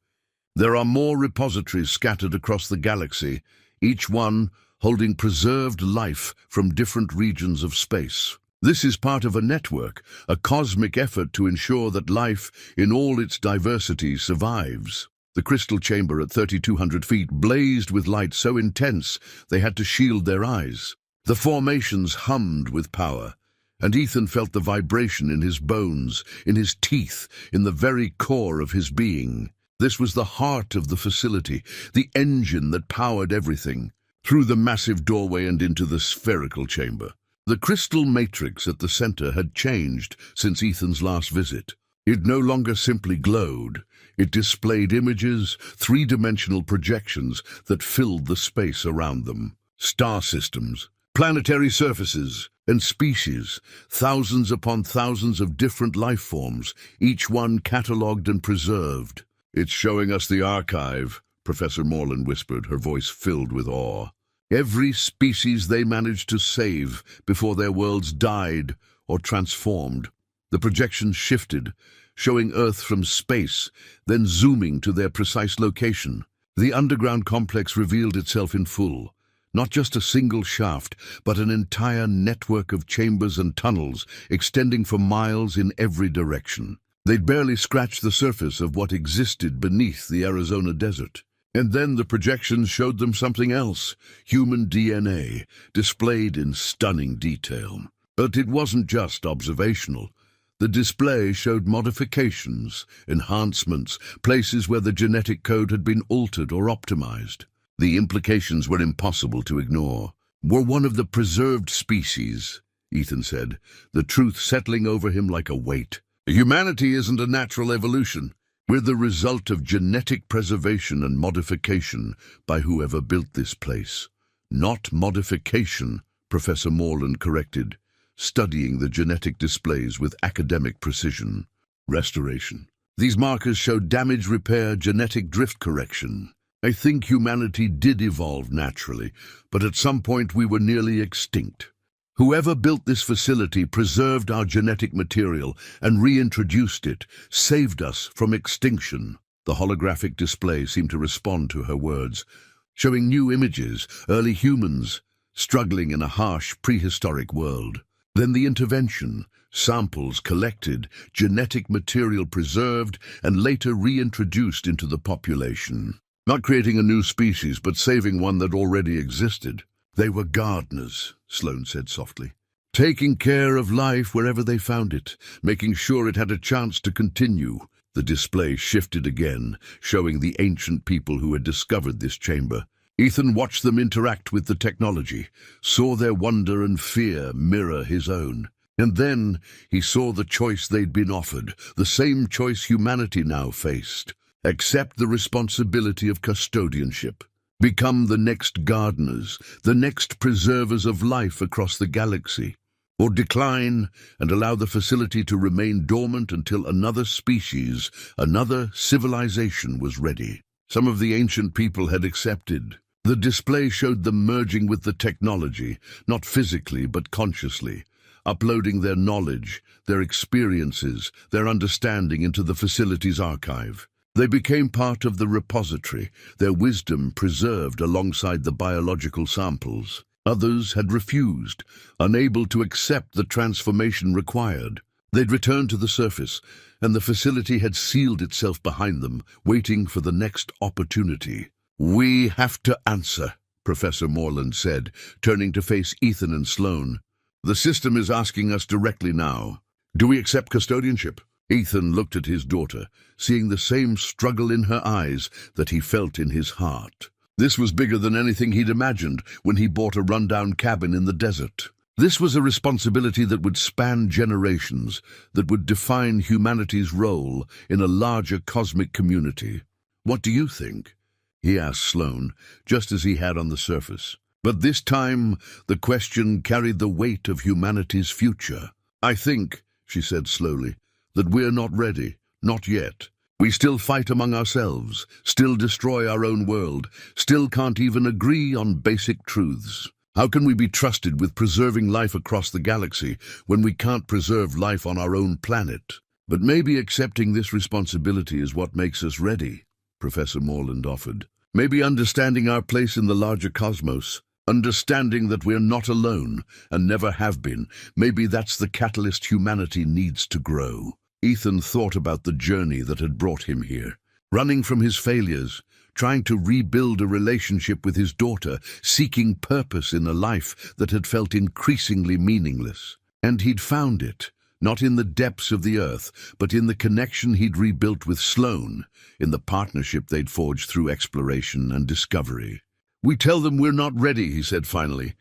There are more repositories scattered across the galaxy, each one holding preserved life from different regions of space. This is part of a network, a cosmic effort to ensure that life, in all its diversity, survives. The crystal chamber at 3,200 feet blazed with light so intense they had to shield their eyes. The formations hummed with power, and Ethan felt the vibration in his bones, in his teeth, in the very core of his being. This was the heart of the facility, the engine that powered everything. Through the massive doorway and into the spherical chamber, the crystal matrix at the center had changed since Ethan's last visit. It no longer simply glowed. It displayed images, three-dimensional projections that filled the space around them. Star systems, planetary surfaces, and species, thousands upon thousands of different life forms, each one catalogued and preserved. "It's showing us the archive," Professor Morland whispered, her voice filled with awe. "Every species they managed to save before their worlds died or transformed." The projections shifted, showing Earth from space, then zooming to their precise location. The underground complex revealed itself in full. Not just a single shaft, but an entire network of chambers and tunnels extending for miles in every direction. They'd barely scratched the surface of what existed beneath the Arizona desert. And then the projections showed them something else, human DNA, displayed in stunning detail. But it wasn't just observational. The display showed modifications, enhancements, places where the genetic code had been altered or optimized. The implications were impossible to ignore. "We're one of the preserved species," Ethan said, the truth settling over him like a weight. "Humanity isn't a natural evolution. We're the result of genetic preservation and modification by whoever built this place." "Not modification," Professor Morland corrected, studying the genetic displays with academic precision. "Restoration. These markers show damage repair, genetic drift correction. I think humanity did evolve naturally, but at some point we were nearly extinct. Whoever built this facility preserved our genetic material and reintroduced it, saved us from extinction." The holographic display seemed to respond to her words, showing new images, early humans, struggling in a harsh prehistoric world. Then the intervention, samples collected, genetic material preserved, and later reintroduced into the population. Not creating a new species, but saving one that already existed. "They were gardeners," Sloane said softly, "taking care of life wherever they found it, making sure it had a chance to continue." The display shifted again, showing the ancient people who had discovered this chamber. Ethan watched them interact with the technology, saw their wonder and fear mirror his own. And then he saw the choice they'd been offered, the same choice humanity now faced. Accept the responsibility of custodianship. Become the next gardeners, the next preservers of life across the galaxy. Or decline and allow the facility to remain dormant until another species, another civilization was ready. Some of the ancient people had accepted. The display showed them merging with the technology, not physically but consciously, uploading their knowledge, their experiences, their understanding into the facility's archive. They became part of the repository, their wisdom preserved alongside the biological samples. Others had refused, unable to accept the transformation required. They'd returned to the surface, and the facility had sealed itself behind them, waiting for the next opportunity. "We have to answer," Professor Morland said, turning to face Ethan and Sloane. "The system is asking us directly now. Do we accept custodianship?" Ethan looked at his daughter, seeing the same struggle in her eyes that he felt in his heart. This was bigger than anything he'd imagined when he bought a rundown cabin in the desert. This was a responsibility that would span generations, that would define humanity's role in a larger cosmic community. "What do you think?" he asked Sloane, just as he had on the surface. But this time, the question carried the weight of humanity's future. "I think," she said slowly, "that we're not ready, not yet. We still fight among ourselves, still destroy our own world, still can't even agree on basic truths. How can we be trusted with preserving life across the galaxy when we can't preserve life on our own planet? But maybe accepting this responsibility is what makes us ready." Professor Morland offered. Maybe understanding our place in the larger cosmos, understanding that we're not alone and never have been, maybe that's the catalyst humanity needs to grow. Ethan thought about the journey that had brought him here. Running from his failures, trying to rebuild a relationship with his daughter, seeking purpose in a life that had felt increasingly meaningless. And he'd found it, not in the depths of the earth, but in the connection he'd rebuilt with Sloane, in the partnership they'd forged through exploration and discovery. "We tell them we're not ready," he said finally,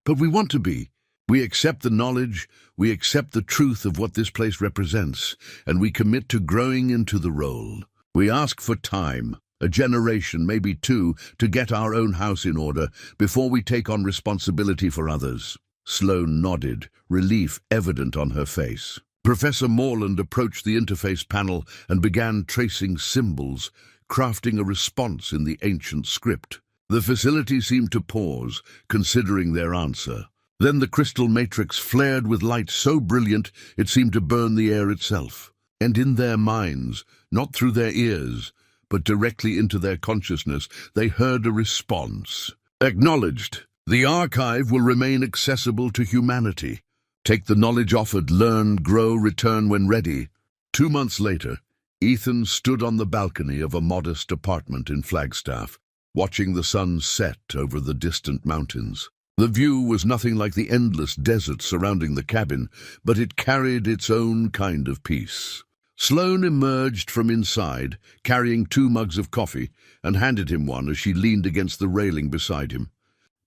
"but we want to be. We accept the knowledge, we accept the truth of what this place represents, and we commit to growing into the role. We ask for time, a generation, maybe two, to get our own house in order before we take on responsibility for others." Sloane nodded, relief evident on her face. Professor Morland approached the interface panel and began tracing symbols, crafting a response in the ancient script. The facility seemed to pause, considering their answer. Then the crystal matrix flared with light so brilliant it seemed to burn the air itself. And in their minds, not through their ears, but directly into their consciousness, they heard a response. "Acknowledged. The archive will remain accessible to humanity. Take the knowledge offered, learn, grow, return when ready." 2 months later, Ethan stood on the balcony of a modest apartment in Flagstaff, watching the sun set over the distant mountains. The view was nothing like the endless desert surrounding the cabin, but it carried its own kind of peace. Sloane emerged from inside, carrying 2 mugs of coffee, and handed him one as she leaned against the railing beside him.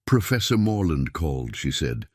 "Professor Morland called," she said.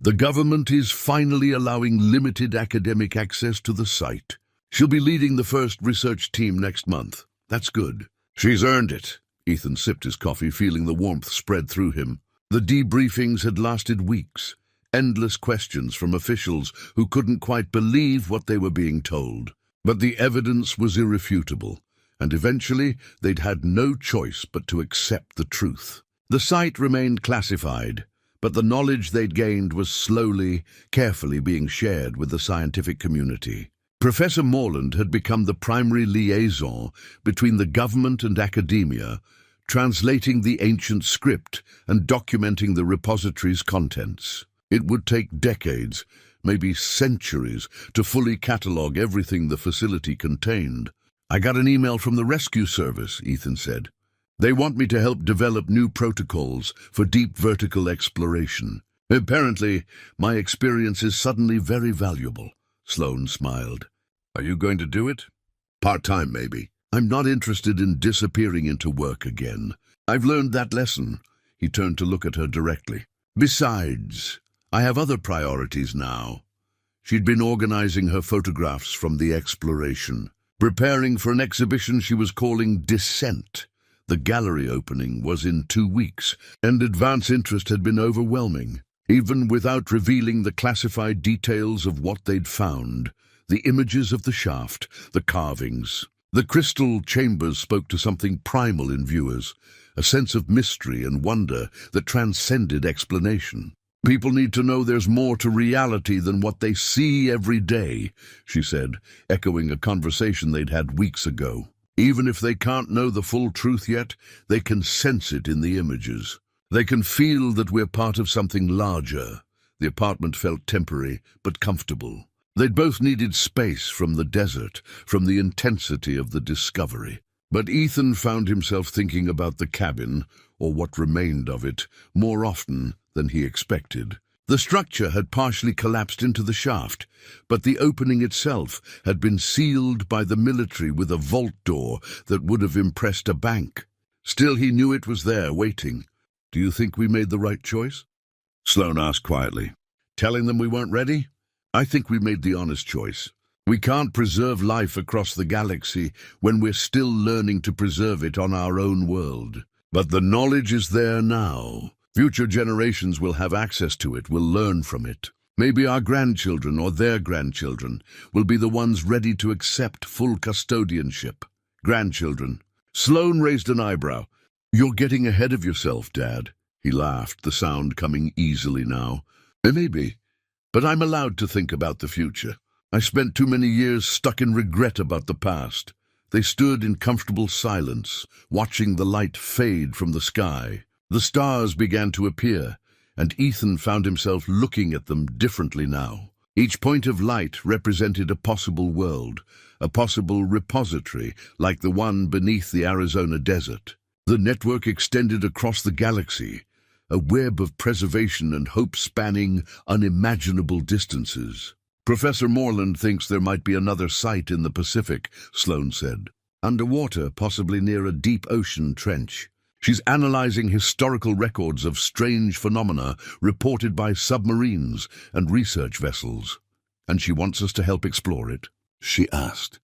"The government is finally allowing limited academic access to the site. She'll be leading the first research team next month. That's good." "She's earned it." Ethan sipped his coffee, feeling the warmth spread through him. The debriefings had lasted weeks, endless questions from officials who couldn't quite believe what they were being told. But the evidence was irrefutable, and eventually they'd had no choice but to accept the truth. The site remained classified, but the knowledge they'd gained was slowly, carefully being shared with the scientific community. Professor Morland had become the primary liaison between the government and academia, translating the ancient script and documenting the repository's contents. It would take decades, maybe centuries, to fully catalogue everything the facility contained. "I got an email from the rescue service," Ethan said. "They want me to help develop new protocols for deep vertical exploration. Apparently, my experience is suddenly very valuable." Sloane smiled. "Are you going to do it?" "Part-time, maybe. I'm not interested in disappearing into work again. I've learned that lesson." He turned to look at her directly. "Besides, I have other priorities now." She'd been organizing her photographs from the exploration, preparing for an exhibition she was calling Descent. The gallery opening was in 2 weeks, and advance interest had been overwhelming. Even without revealing the classified details of what they'd found, the images of the shaft, the carvings, the crystal chambers spoke to something primal in viewers, a sense of mystery and wonder that transcended explanation. "People need to know there's more to reality than what they see every day," she said, echoing a conversation they'd had weeks ago. "Even if they can't know the full truth yet, they can sense it in the images. They can feel that we're part of something larger." The apartment felt temporary but comfortable. They'd both needed space from the desert, from the intensity of the discovery. But Ethan found himself thinking about the cabin, or what remained of it, more often than he expected. The structure had partially collapsed into the shaft, but the opening itself had been sealed by the military with a vault door that would have impressed a bank. Still, he knew it was there, waiting. "Do you think we made the right choice?" Sloane asked quietly. "Telling them we weren't ready? I think we made the honest choice. We can't preserve life across the galaxy when we're still learning to preserve it on our own world. But the knowledge is there now. Future generations will have access to it, will learn from it. Maybe our grandchildren or their grandchildren will be the ones ready to accept full custodianship." "Grandchildren." Sloane raised an eyebrow. "You're getting ahead of yourself, Dad." He laughed, the sound coming easily now. "Maybe, but I'm allowed to think about the future. I spent too many years stuck in regret about the past. They stood in comfortable silence, watching the light fade from the sky. The stars began to appear, and Ethan found himself looking at them differently now. Each point of light represented a possible world, a possible repository like the one beneath the Arizona desert. The network extended across the galaxy, a web of preservation and hope spanning unimaginable distances. Professor Morland thinks there might be another site in the Pacific, Sloane said. Underwater, possibly near a deep ocean trench. She's analyzing historical records of strange phenomena reported by submarines and research vessels. And she wants us to help explore it, she asked.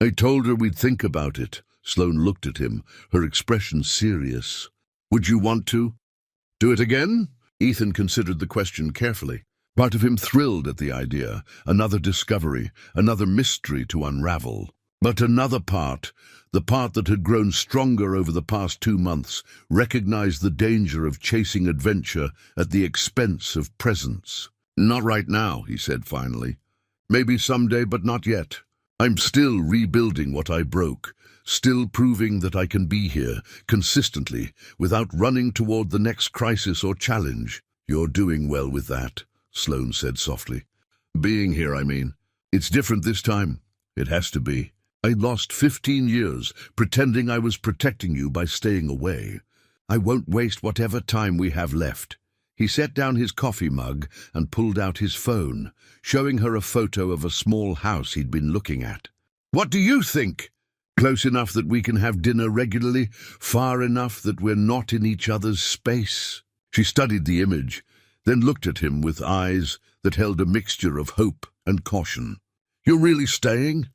I told her we'd think about it. Sloane looked at him, her expression serious. Would you want to? Do it again? Ethan considered the question carefully. Part of him thrilled at the idea, another discovery, another mystery to unravel. But another part, the part that had grown stronger over the past 2 months, recognized the danger of chasing adventure at the expense of presence. Not right now, he said finally. Maybe someday, but not yet. I'm still rebuilding what I broke, still proving that I can be here, consistently, without running toward the next crisis or challenge. You're doing well with that, Sloane said softly. Being here, I mean. It's different this time. It has to be. I lost 15 years pretending I was protecting you by staying away. I won't waste whatever time we have left. He set down his coffee mug and pulled out his phone, showing her a photo of a small house he'd been looking at. What do you think? Close enough that we can have dinner regularly, far enough that we're not in each other's space. She studied the image, then looked at him with eyes that held a mixture of hope and caution. You're really staying?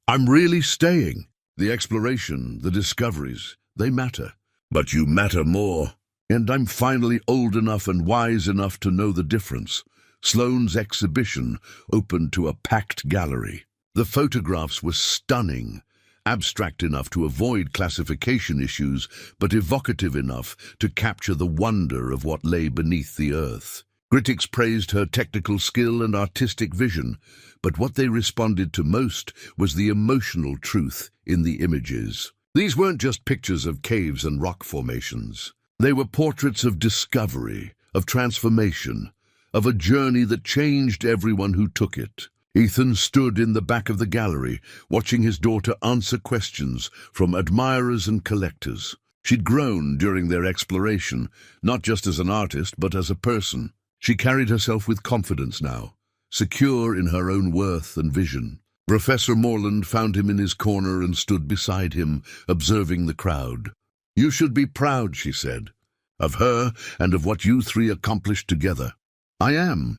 I'm really staying. The exploration, the discoveries, they matter. But you matter more. And I'm finally old enough and wise enough to know the difference. Sloane's exhibition opened to a packed gallery. The photographs were stunning. Abstract enough to avoid classification issues, but evocative enough to capture the wonder of what lay beneath the earth. Critics praised her technical skill and artistic vision, but what they responded to most was the emotional truth in the images. These weren't just pictures of caves and rock formations. They were portraits of discovery, of transformation, of a journey that changed everyone who took it. Ethan stood in the back of the gallery, watching his daughter answer questions from admirers and collectors. She'd grown during their exploration, not just as an artist, but as a person. She carried herself with confidence now, secure in her own worth and vision. Professor Morland found him in his corner and stood beside him, observing the crowd. You should be proud, she said, of her and of what you three accomplished together. I am.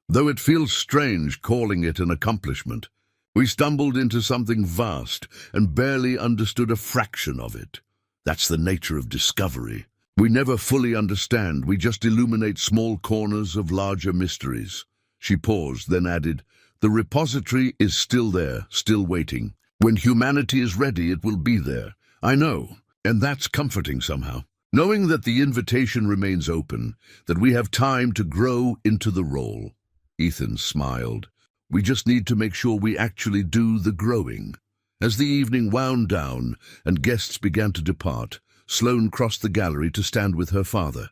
Though it feels strange calling it an accomplishment. We stumbled into something vast and barely understood a fraction of it. That's the nature of discovery. We never fully understand, we just illuminate small corners of larger mysteries. She paused, then added, the repository is still there, still waiting. When humanity is ready, it will be there. I know, and that's comforting somehow. Knowing that the invitation remains open, that we have time to grow into the role. Ethan smiled. We just need to make sure we actually do the growing. As the evening wound down and guests began to depart, Sloane crossed the gallery to stand with her father.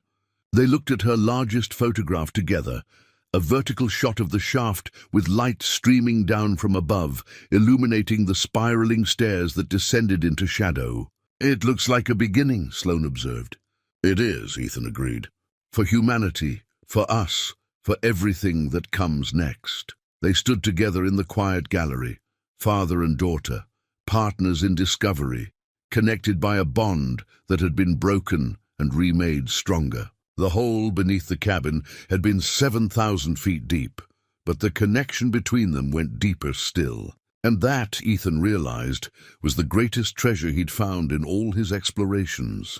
They looked at her largest photograph together, a vertical shot of the shaft with light streaming down from above, illuminating the spiraling stairs that descended into shadow. It looks like a beginning, Sloane observed. It is, Ethan agreed. For humanity, for us, for everything that comes next. They stood together in the quiet gallery, father and daughter, partners in discovery, connected by a bond that had been broken and remade stronger. The hole beneath the cabin had been 7,000 feet deep, but the connection between them went deeper still. And that, Ethan realized, was the greatest treasure he'd found in all his explorations.